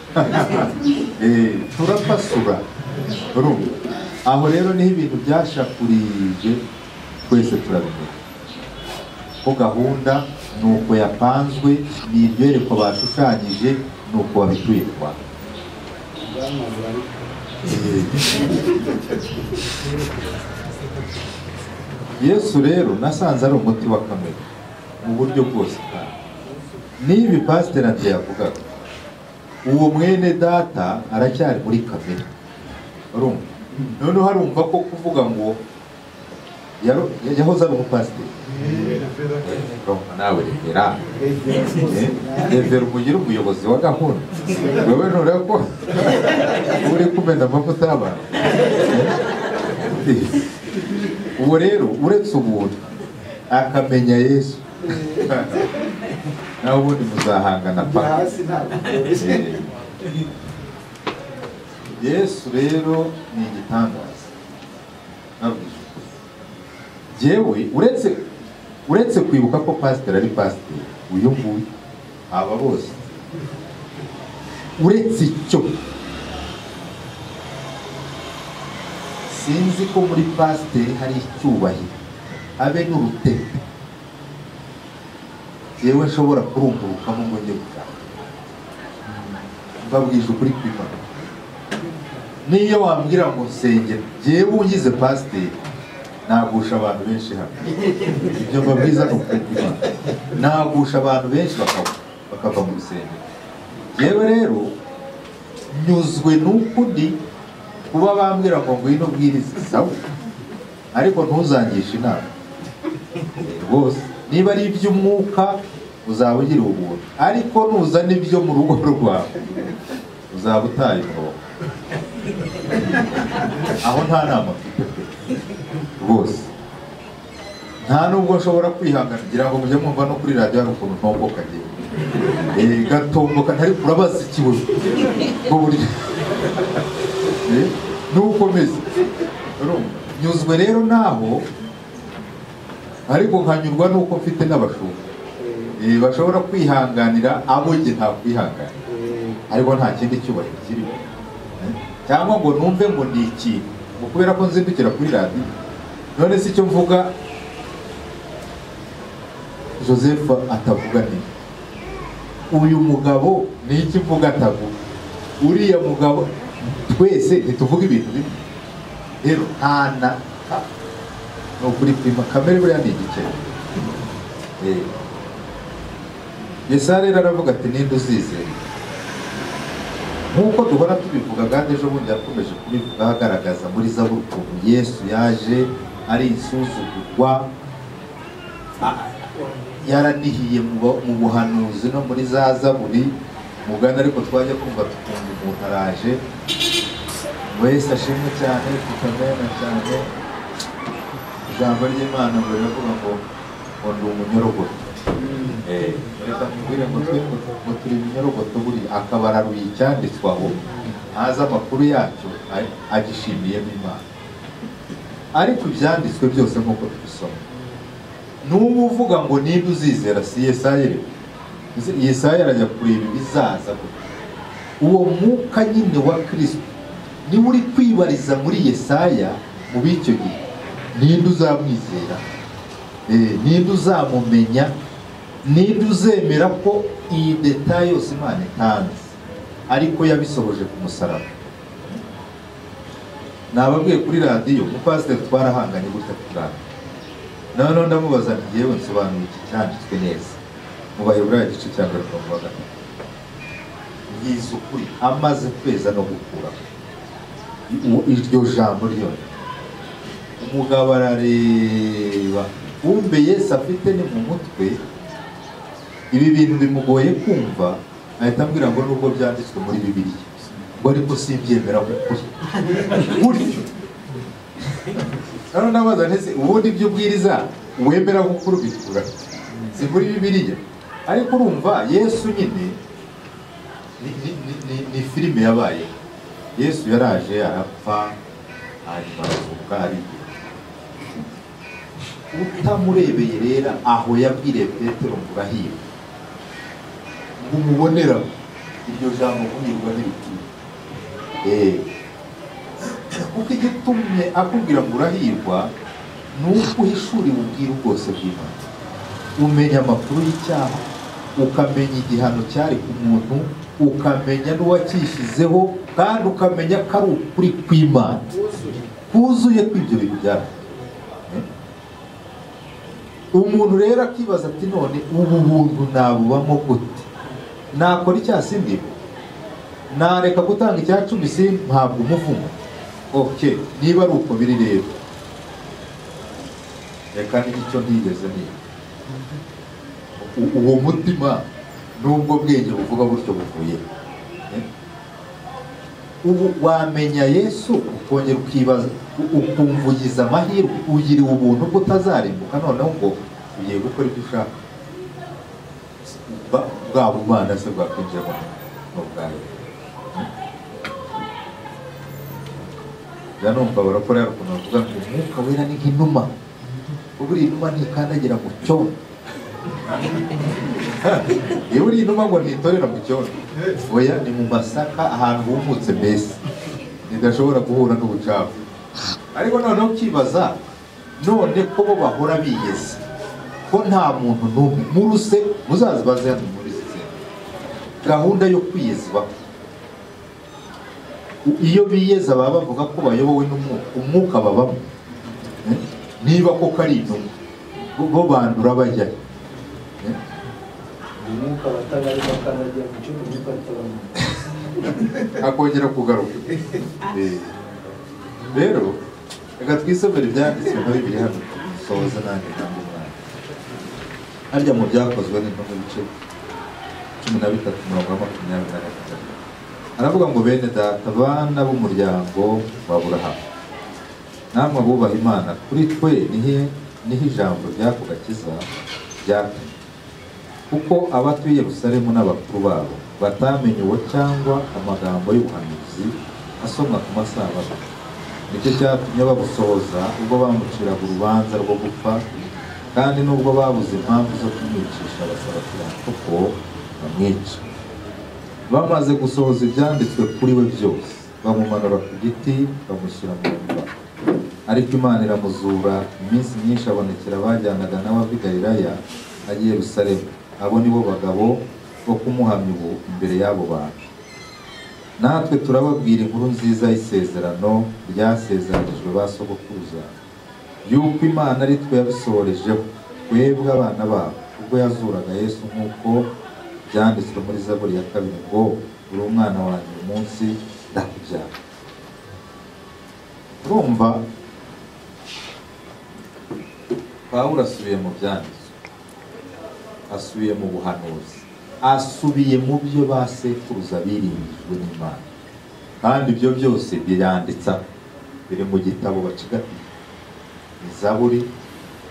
turapasura. Aho rero niho ibintu byashakurije, twese turabimenya ko gahunda ni uko yapanzwe, ni ibyerekwa bashushanyije, ni uko wabituye kwa Yesu rero nasanze ari umuti wa kamere mu buryo bwose. Nibi pasiteri ati yavugaga, uwo mwene data aracyari muri kamere. Noneho harumva ko kuvuga ngo yahoze ari umupasiteri. Nawe revera umugire umuyobozi wa gahunda, wewe ntureba ko uri kumena amavuta y'abantu. Ubu rero uretse ubuntu akamenya Yesu nawe ubundi muzahangana paka. Yesu rero ni igitangaza. Jewe uretse kwibuka ko pasiteri ari pasiteri, uyu nguyu aba bose, uretse icyo sinzi ko muri pasiteri hari icyubahiro habe n'urutete yewe nshobora kurungurukamo ngo njye gushaka. Mbabwije ukuri kw'Imana, niyo wambwira ngo nsengera, jewe ungize pasiteri nagusha abantu benshi hano. Ibyo mbabwiza ni ukuri kw'Imana, nagusha abantu benshi bakava mu rusengero. Jewe rero nyuzwe n'uko ndi kuba bambwira ngo ngwino bwirize sawa, ariko ntuzangishe inama bose. Niba ari iby'umwuka uzaba ugira ubuntu, ariko nuza n'ibyo mu rugo rwawe uzaba utaye umurongo. Aho nta nama mfite rwose, nta nubwo nshobora kwihangana. Ngira ngo mujye mwumva no kuri radiyo hari ukuntu ntomboka gatomboka, ntari kurabaza ikibazo mu buryo n'ukomeze. Nyuzwe rero naho, ariko nkanyurwa nuko mfite n'abashumba bashobora kwihanganira abo njye nta kwihangana, ariko nta kindi cyubahiro kirimo. Cyangwa ngo numve ngo ni ikintu kubera ko nzindukira kuri radiyo. None si icyo mvuga Joseph atavuga neza, uyu mugabo ni iki mvuga atavuga, uriya mugabo, twese ntituvuga ibintu bimwe. Rero ntana ni ukuri kwima kamere buriya ni igikeri. Yesaya rero aravuga ati ninde uzizera, nk'uko duhora tubivuga kandi ejo bundi yakomeje kubivuga agaragaza muri Zaburi ukuntu Yesu yaje ari insuzugurwa, yaranihiye mu buhanuzi no muri za Zaburi mugana, ariko twajya kumva tukumva umuntu araje wese ashimwe cyane tukamena cyane. Ijambo ry'Imana ngo riravuga ngo ndi umunyorogoto. Reka mbwire ngo turi umunyorogoto, buri akabararuye icyanditswe aho, ntazi amakuru yacyo, agishimiyemo Imana. Ariko ibyanditswe byose nk'uko tubisoma, n'ubu uvuga ngo ninde uzizera si Yesaya rero. Yesaya arajya kureba ibizaza. Uwo mwuka nyine wa Kristo niwe uri kwibariza muri Yesaya mu b'icyo gihe. Ninde uzamwizera? Ninde uzamumenya? Ninde uzemera ko iyi detaye yose Imana itanze ariko yabisohoje ku musaraba? Nababwiye kuri radiyo umupasiteri twarahanganye gutya kurana, noneho ndamubaza nti yewe nsobanura iki cyanditswe neza mu Baheburayo igice cya 2. Ngize ukuri amaze kweza no gukura iryo jambo ryose umugabo arareba kumbe Yesu afite ni mu mutwe ibi bintu bimugoye kumva, ahita ambwira ngo nubwo byanditswe muri Bibiliya ngo ariko simbyemera kukuri gutyo. None nabaza nese ubundi ibyo ubwiriza wemera gukuru bikura si muri Bibiliya? Ariko urumva Yesu nyine ni filime yabaye. Yesu yaraje arapfa hanyuma arazuka ariye. Utamurebeye rero aho yabwiriye Petero ngo urahirwa, ngo umubonera iryo jambo kunyirwa n'ibikwiye. Kuko igitumye akubwira ngo urahirwa ni uko uhishuriwe ubwiru bwose bw'Imana, umenya amakuru y'icyaha, ukamenya igihano cyari ku muntu, ukamenya n'uwakishyizeho, kandi ukamenya ko ari ukuri kw'Imana kuzuye kw'ibyo bintu byari. Umuntu rero akibaza ati none ubu buntu nabubamo gute? Nakora icyaha sindimo? Nareka gutanga icya 10 simpabwa umuvumo? Okay, niba ari uko biri rero reka n'icyo ntigeze niba uwo mutima n'ubwo bwenge buvuga buryo buvuye. Ubu wamenya Yesu ukongera ukibaza ukumvugiza amahirwe ugiriwe ubuntu bwo utazarimbuka, noneho ngo ugiye gukora ibyo ushaka. Bwa bumana se bwakwinjira mu bwawe. Numva barakora ukuntu bavuga ngo umwuka wera ni nk'inuma, uburi inuma ntikandagira mu cyondo. Iyo uri inuma ngo ntitorera mu cyondo, oya ni mu masaka ahantu humutse mbese nidashobora guhura n'ubucafu. Ariko noneho ukibaza none ko bo bahora biyeze, ko nta muntu n'umwe muruse muzazibaze hano muri Zizera gahunda yo kwiyezwa. Iyo biyeza baba bavuga ko bayobowe n'umwuka babamo, niba ko kari intumwa bo bandura bajya umwuka batagari bakanajya mu cyo umwuka batabamo akongera kugaruka. Rero reka twisomere ibyanditswe na Bibiliya hano dusohoze nanjye ntabwo umwana harya mu byakozwe n'intumwa ibice 13:23 aravuga ngo bene data bana b'umuryango wa Aburahamu, namwe abubaha Imana, kuri twe niho ijambo ry'ako gakiza ryatumye, kuko abatuye Yerusalemu n'abakuru babo batamenye uwo cyangwa amagambo y'ubuhanuzi asomwa ku masabato. Nicyo cyatumye babusohoza ubwo bamuciraga urubanza rwo gupfa, kandi nubwo babuze impamvu zo kumwicisha basaba Pilato ko bamwica. Bamaze gusohoza ibyanditswe kuri we byose, bamumanura ku giti bamushyira mu mva. Ariko Imana iramuzura, iminsi myinshi abonekera abajyanaga nawe ava i Galilaya ajya i Yerusalemu. Abo nibo bagabo bo kumuhamya ubu imbere y'abo bantu. Natwe turababwira inkuru nziza y'isezerano ryasezeranijwe ba sogokuruza, yuko Imana ari twe yabisohorejeho, twebwe abana babo, ubwo yazuraga Yesu, nk'uko byanditswe muri Zaburi ya 2 ngo uri umwana wanjye uyu munsi ndakubyara. Urumva Pawulo asubiye mu byanditswe, asubiye mu buhanuzi, asubiye mu byo basekuruza biringijwe n'Imana, kandi ibyo byose biranditse biri mu gitabo bacigatiye. Ni Zaburi,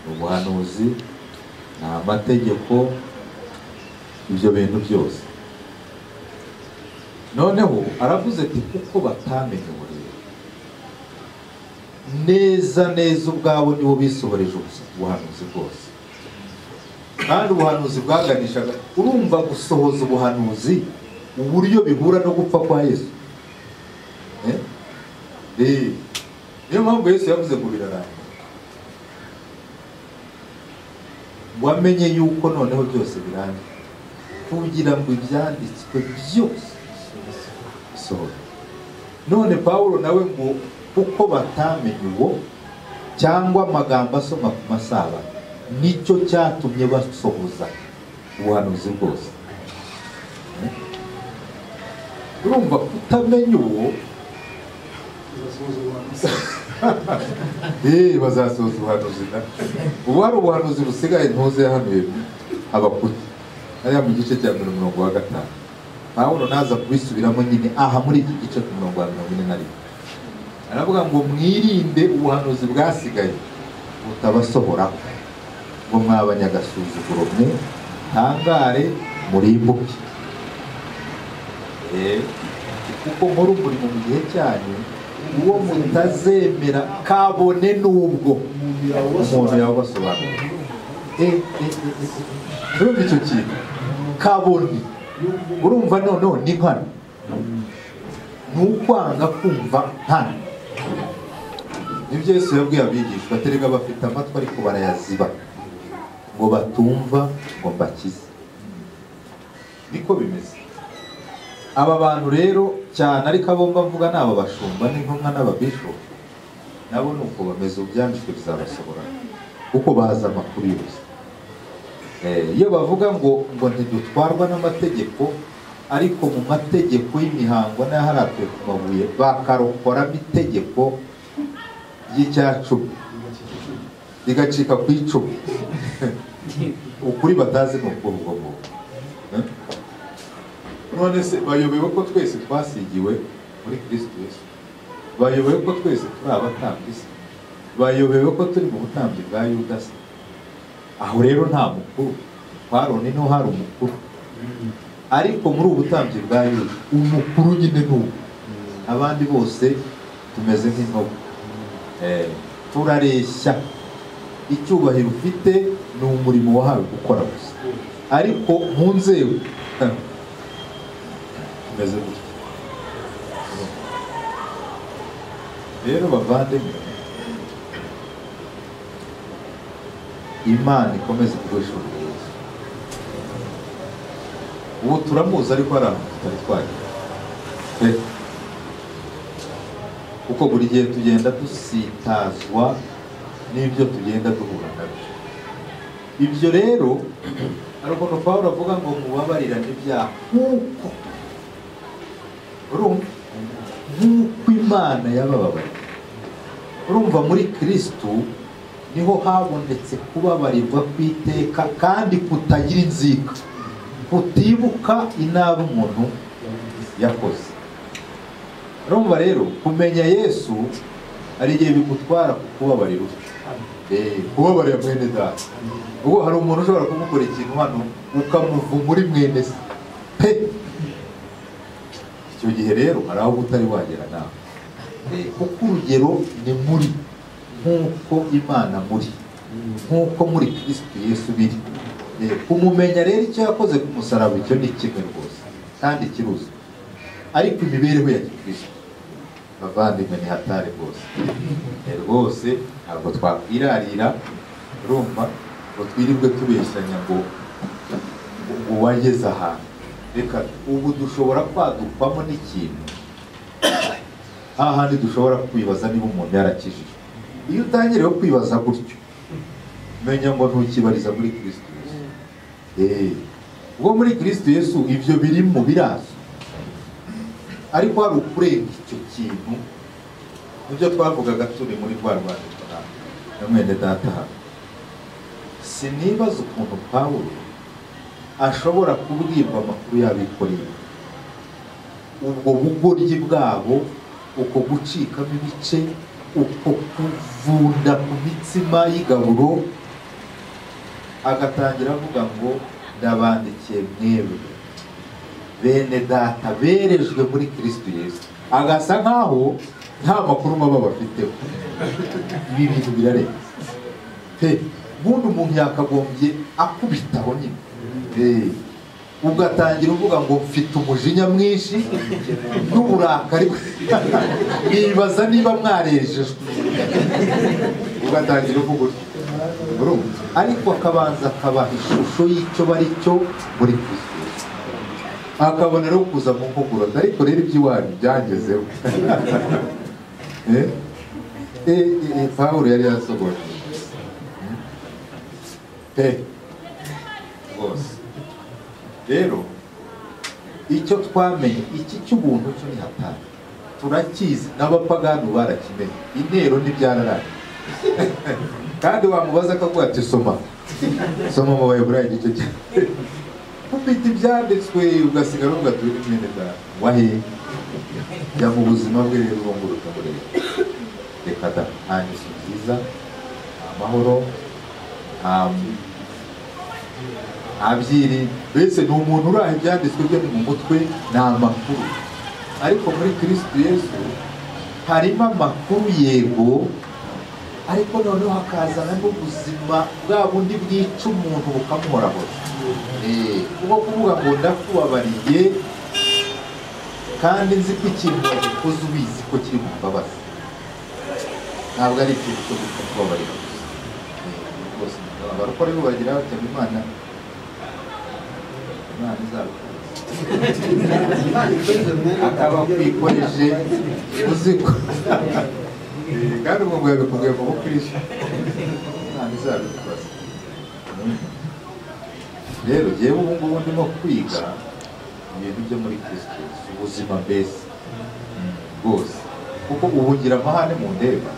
ubuhanuzi, ni amategeko, ibyo bintu byose. Noneho aravuze ati kuko batamenye uburere neza ubwabo nibo bisohoreje ubuhanuzi bwose, kandi ubuhanuzi bwaganishaga. Urumva gusohoza ubuhanuzi uburyo bihura no gupfa kwa Yesu. Niyo mpamvu Yesu yavuze ngo birarangiye. Wamenye yuko noneho byose birangiye kugira ngo ibyanditswe byose bisohore. None Pawulo nawe ngo kuko batamenye uwo cyangwa amagambo asoma ku masabato, nicyo cyatumye basohoza ubuhanuzi bwose. Urumva kutamenya uwo bazasohoza ubuhanuzi na ubu hari ubuhanuzi busigaye ntuze yahanuye abakuru hariya mu gice cya 45 Pawulo naza kubisubiramo nyine aha muri iki gice ku murongo wa 41 aravuga ngo mwirinde ubuhanuzi bwasigaye butabasohoraho ngo mwabanyagasuzuguro mwe ntangare murimbuke kuko nkora umurimo mu gihe cyanyu uwo mutazemera kabone n'ubwo umuntu yabasobanurira urumva icyo kintu kabone urumva noneho ni nkana ni ukwanga kumva nkana nibyo Yesu yabwiye abigishwa aterega bafite amatwi ariko barayaziba ngo batumva ngo mbakize niko bimeze aba bantu rero cyane ariko abomba mvuga n'aba bashumba n'intumwa n'ababisho nabo nuko bameze ubyanditswe bizabasohora kuko baza amakuru yose iyo bavuga ngo ntidutwarwa n'amategeko ariko mu mategeko y'imihango n'aharatuye ku mabuye bakarokoramo itegeko ry'icyacumi rigacika ku icumi ukuri batazi ni ukuri ubwo ngubwo none se bayobewe ko twese twasigiwe muri Kristo Yesu bayobewe ko twese turi abatambyi se bayobewe ko turi mu butambyi bwa Yuda se aho rero nta mukuru Aroni niho hari umukuru ariko muri ubu butambyi bwa Yuda umukuru nyine n'ubu abandi bose tumeze nk'intobo turareshya icyubahiro ufite ni umurimo wahawe gukora gusa ariko nkunzewe tumeze gutya rero bavandimwe Imana ikomeze kugurisha ubwiza ubu turamuzi ariko hari ahantu tutari twajya kuko buri gihe tugenda dusitazwa n'ibyo tugenda duhura nabyo ibyo rero hari ukuntu Pawulo avuga ngo mubabarirane ibyaha nk'uko Imana yabababariye urumva muri Kristo niho habonetse kubabarirwa kw'iteka kandi kutagira inzika kutibuka inabi umuntu yakoze urumva rero kumenya Yesu ari igihe bigutwara kukubabarira kubabarira mwene data ubwo hari umuntu ushobora kumukora ikintu hano ukamuva muri mwene se icyo gihe rero hari aho utari wagera nawe kuko urugero ni muri nk'uko Imana muri nk'uko muri Kristo Yesu biri kumumenya rero icyo yakoze ku musaraba icyo ni kimwe rwose kandi kiruzi ariko imibereho ya Kristo bavandimwe ni hatari rwose rwose ntabwo twakwirarira urumva ngo twirirwe tubeshyanya ngo wageze ahantu reka ubu dushobora kwadukwamo n'ikintu hahandi dushobora kwibaza niba umuntu yarakijije iyo utangiriyeho kwibaza gutyo menya ngo ntukibariza muri Kristo Yesu ubwo muri Kristo Yesu ibyo birimo biraza ariko hari ukurenga icyo kintu nibyo twavugaga turi muri rwa rwandiko na mwene data hano sinibaza ukuntu Pawulo ashobora kubwirwa amakuru y'abikorera ubwo bugoryi bwabo uko gucikamo ibice uko kuvunda ku mitsima y'igaburo agatangira avuga ngo ndabandikiye mwebwe bene data berejwe muri Kristo Yesu agasa nkaho nta makuru baba bafiteho ibi bintu birarenze bundi umuntu yakagombye akubitaho nyine ugatangira uvuga ngo mfite umujinya mwinshi n'uburakari nibaza niba mwarejejwe ugatangira uvuga ariko akabanza akabaha ishusho y'icyo bari cyo muri Kristo akabona rero kuza mu nkuguro ariko rero iby'iwanyu byangezeho Pawulo yari yasogoje rwose rero icyo twamenye iki cy'ubuntu cyo ni hatari turakizi n'abapagani barakimenye intero ntibyararaye kandi wamubaza akavuga ati soma mu Baheburayo igice cya ufite ibyanditswe ugasigara uvuga ati uri mwene data wahe jya mu buzima bwe rero ubunguruka murebe reka da nta ngeso nziza nta mahoro nta byiri mbese ni umuntu uraha ibyanditswe byo mu mutwe ni amakuru ariko muri Kristo Yesu harimo amakuru yego ariko noneho hakazana n'ubuzima bwa bundi bwica umuntu bukamuhoraho kuko kuvuga ngo ndakubabariye kandi nzi ko ikintu wagikoze ubizi ko kiri mu mbabazi ntabwo ari ikintu cyo kubabarira rwose abarokore bo bagira bati Imana izabikoze akaba kwikoreshe uziko kandi ngo yabikubwiye mu Kristo Imana izabikoze rero yewe ubu ngubu ndimo kwiga ibintu byo muri Kristo ubuzima mbese bwose kuko ubu ngira amahane mu ndeba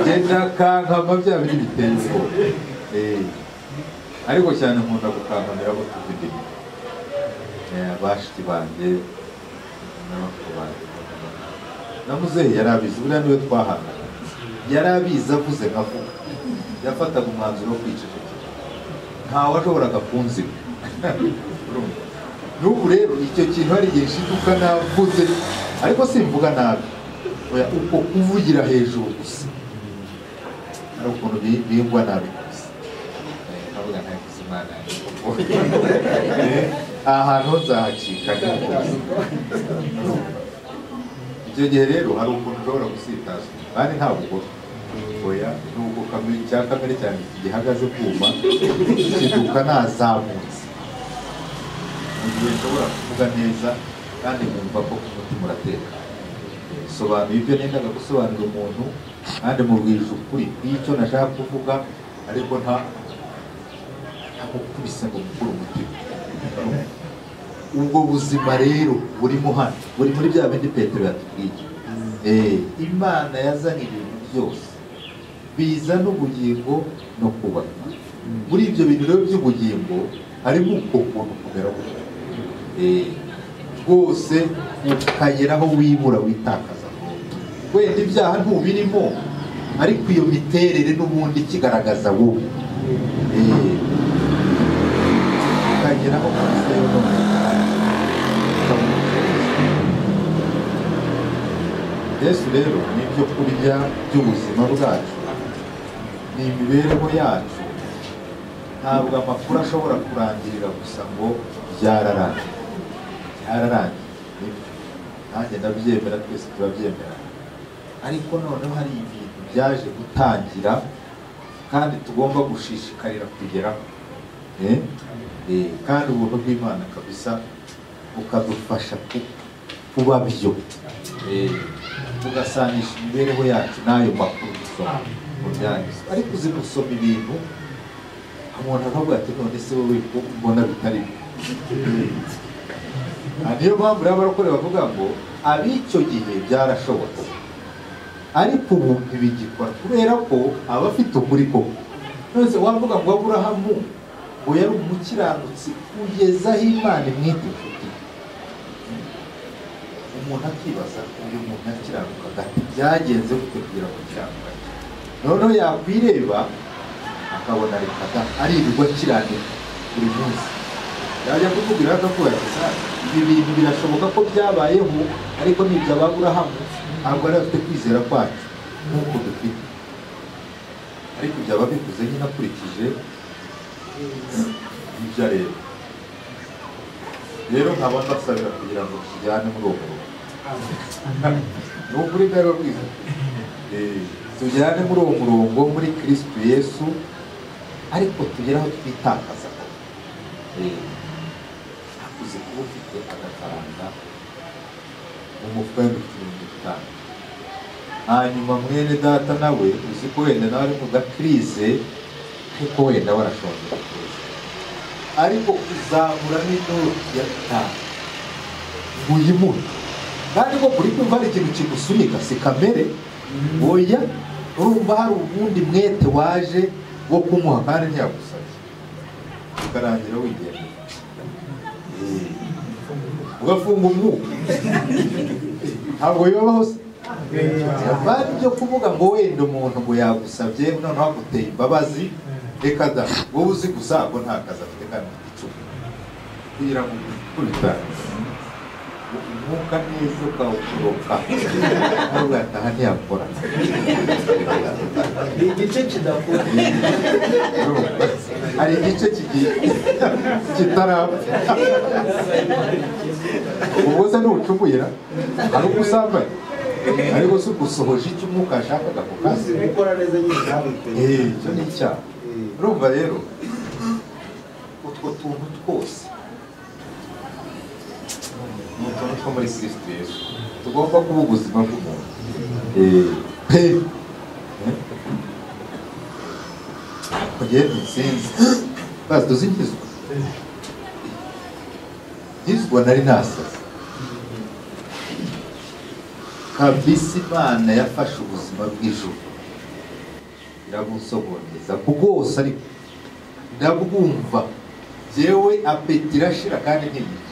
genda kankama bya bindi biteye ubwoba ariko cyane nkunda gukankamira abo tuvuge bashiki banjye n'abakuru banjye na muzehe yari abizi buriya niwe twahangana yari abizi avuze nkavuga yafataga umwanzuro wo kwicecekera ntawe washoboraga kunziba n'ubu rero icyo kintu hari igihe nshiduka navuze ariko simvuga nabi uko kuvugira hejuru gusa hari ukuntu bingwa nabi gusa nkavuga ntagize Imana ahantu nzahacika icyo gihe rero hari ukuntu ushobora gusitaza kandi ntabwo oya nubwo cya kamere cyane gihagaze kuma kiduka nazamutse mu gihe nshobora kuvuga neza kandi nkumva ko umutima urateka sobanura ibyo nendaga gusobanurira umuntu kandi mubwije ukuri kw'icyo nashaka kuvuga ariko ntakukubise ngo mukure umutima ubwo buzima rero burimo hano buri muri bya bindi Petero yatubwiye Imana yazanye ibintu byose bizana ubugingo no kubaka muri ibyo bintu rero by'ubugingo harimo uko kuntu kumera rwose ukageraho wibura witakaza wenda ibyaha ntubirimo ariko iyo miterere n'ubundi kigaragaza wowe ukageraho Yesu rero ni ibyo kurya by'ubuzima bwacu ni imibereho yacu ntabwo amakuru ashobora kurangirira gusa ngo byararangiye nanjye ndabyemera twese turabyemera ariko noneho hari ibintu byaje gutangira kandi tugomba gushishikarira kugeraho kandi ubuntu bw'Imana kabisa bukadufasha kuba byo tugasanisha imibereho yacu n'ayo makuru dusoma mu byanditswe ariko uzi gusoma ibintu umuntu akavuga ati none se wowe ko mbona bitari niyo mpamvu rero abarokore bavuga ngo ab'icyo gihe byarashobotse ariko ubu ntibigikora kubera ko aba afite ukuri koko none wavuga ngo Aburahamu ngo yari umukiranutsi kugeza aho Imana imwita inshuti umuntu akibaza uyu muntu yakiranukaga byagenze gute kugira ngo akiranuke noneho yakwireba akabona reka aririrwa akiranira buri munsi yajya kukubwira akavuga ati ibi bintu birashoboka ko byabayeho ariko nibyo Aburahamu ntabwo ari afite kwizera kwacu nk'uko dufite ariko byaba bikuze nyine akurikije ibyo areba rero nkaba mbasabira kugira ngo tujyane muri uwo murongo ni ukuri ndaba bwiza tujyane muri uwo murongo muri Kristo Yesu ariko tugere aho twitakaza hakuze kuba ufite agafaranga umufuka w'ibihumbi bitanu hanyuma mwene data nawe uzi ko wenda nawe ari mu gakrize kuko wenda warashonje ariko kuzamura n'inoti ya bitanu uyimure kandi ko kuri kumva hari ikintu kigusunika si kamere oya urumva hari ubundi mwete waje wo kumuha kandi ntiyagusabye ukarangira wigenda ugafunga umwuka ntabwo bibaho se bari byo kuvuga ngo wenda umuntu ngo yagusabye noneho aguteye imbabazi reka da wowe uzi gusa ko nta kazi afite kandi icumu kugira ngo ukurikirane umwuka neza ukawukuroka ugataha ntiyakora igice kidakora hari igice kitarapfa ubwo se ntucumuyira hari uko usambanye ariko si ugusohoje icyo umwuka yashakaga ku kazi gukora neza nyine ntabwo icyo ni icyaha urumva rero utwo tuntu twose ni utuntu two muri Kristo Yesu tugomba kuba ubuzima bw'umuntu pe kugenda insinzi bazi tuzi nkizwa nari nasaze kabisa Imana yafashe ubuzima bw'ijuru irabusogoneza bwose ariko ndabwumva jewe apeti irashira kandi ntiyica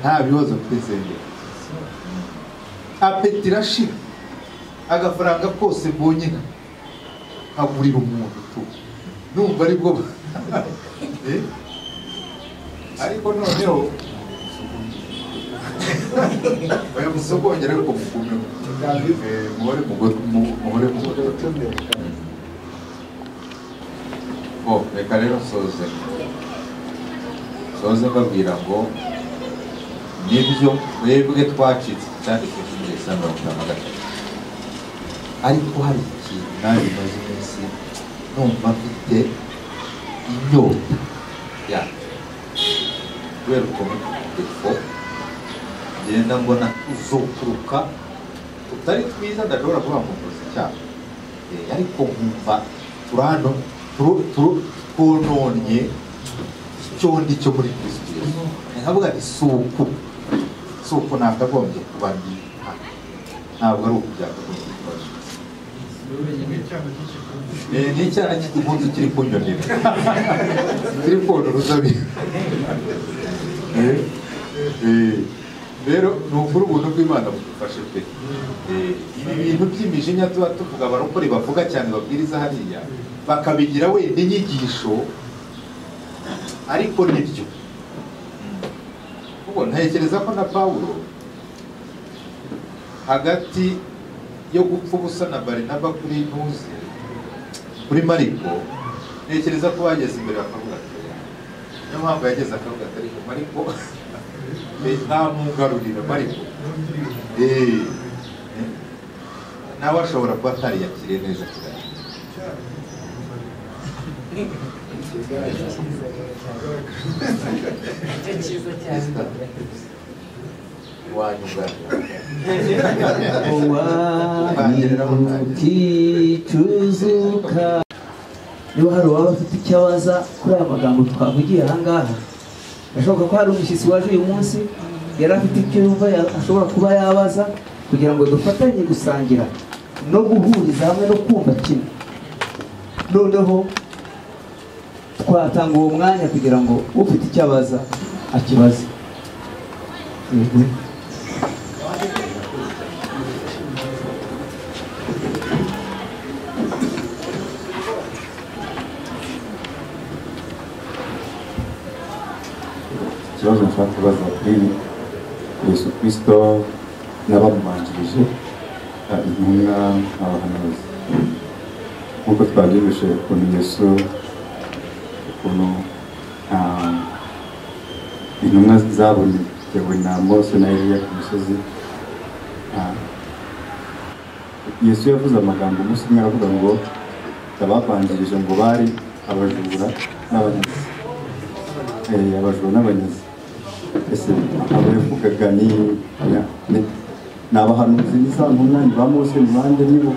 nta bibazo twizengera apeti irashira agafaranga kose mbonye nkagurira umuntu tu numva ari bwo ariko noneho bayamusogongera ariko mugume muhore reka rero soze mbabwira ngo nibyo twebwe twacitse cyanditse kuri Yesu 53 ariko hari ikintu nawe maze iminsi numva mfite inyota yacu kubera ukuntu defo ngenda mbona tuzokuruka tutari twiza ndashobora kuba mukoze cyane ariko nkumva turano twononye icyondi cyo muri Kristo Yesu nkavuga ati suku nakagombye kuba ndi ntabwo ari ukubyakagombye kuba ni icyana cy'impunzi kiri kunyonera kiri konora uzabiha rero ni ukuri ubuntu bw'Imana budufashe pe ibi bintu by'imijinya tuba tuvuga abarokore bavuga cyane babwiriza hariya bakabigira wenda inyigisho ariko nibyo ubwo ntekereza ko na Pawulo hagati yo gupfa ubusa na Barinaba kuri ntuzi kuri Mariko ntekereza ko bageze imbere bakavuga niyo mpamvu yageze akavuga ati ariko Mariko ntamungarurira Mariko nawe ashobora kuba atariyakiriye neza cyane niba hari uwaba afite icyo abaza kuri aya magambo twavugiye ahangaha birashoboka ko hari umushyitsi waje uyu munsi yari afite icyo yumva ashobora kuba yabaza kugira ngo dufatanye gusangira no guhuriza hamwe no kumva kimwe noneho twatanga uwo mwanya kugira ngo ufite icyo abaza akibaze ikibazo nshaka kubaza kuri Yesu Kristo n'abamubanjirije intumwa abahanuzi nk'uko twabyumvise ukuntu Yesu ukuntu intumwa zabonekewe na Mose na Eliya ku musozi Yesu yavuze amagambo umunsi umwe aravuga ngo ababanjirije ngo bari abajura n'abanyazi abajura n'abanyazi ese abo yavugaga ni abahanuzi za ntumwa ni ba Mose ni bande nibo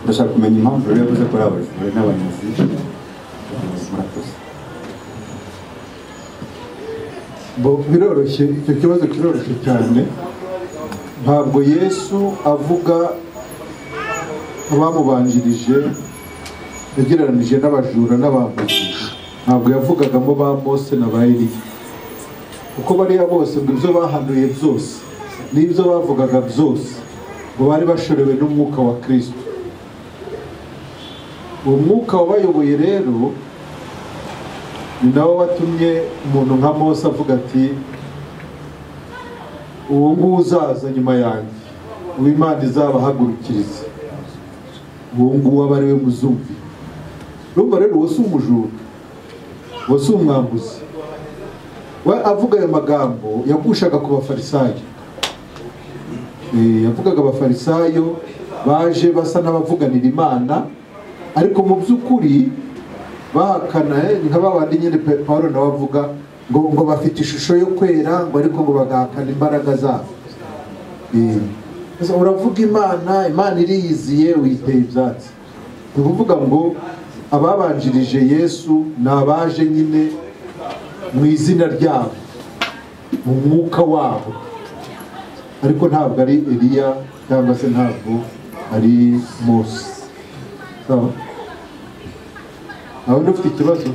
ndashaka kumenya impamvu rero yavuze ko ari abajura n'abanyazi murakoze biroroshye, icyo kibazo kiroroshye cyane. Ntabwo Yesu avuga abamubanjirije yagereranije n'abajura n'abambuzi, ntabwo yavugagamo ba Mose na ba Eliya, kuko bariya bose ngo ibyo bahanuye byose n'ibyo bavugaga byose ngo bari bashorewe n'umwuka wa Kristo. Uwo mwuka wabayoboye rero ni nawe watumye umuntu nka Mose avuga ati uwo nguwo uzaza nyuma yanjye uw'Imana izabahagurukiriza, uwo nguwo aba ari we muzumvira. Urumva rero uwo si umujura, uwo si umwambuzi. We avuga ayo magambo yagushaga ku bafarisayo. Yavugaga abafarisayo baje basa n'abavuganira Imana, ariko mu by'ukuri bahakana, nka babandi nyine Pawulo nawe avuga ngo bafite ishusho yo kwera, ngo ariko ngo bagahakana imbaraga zabo. Uravuga Imana iriyiziye uyiteye ibyatsi. Ni ukuvuga ngo ababanjirije Yesu ni abaje nyine mu izina ryabo, mu mwuka wabo, ariko ntabwo ari Eliya cyangwa se ntabwo ari Mose. Sawa? Aho ufite ikibazo?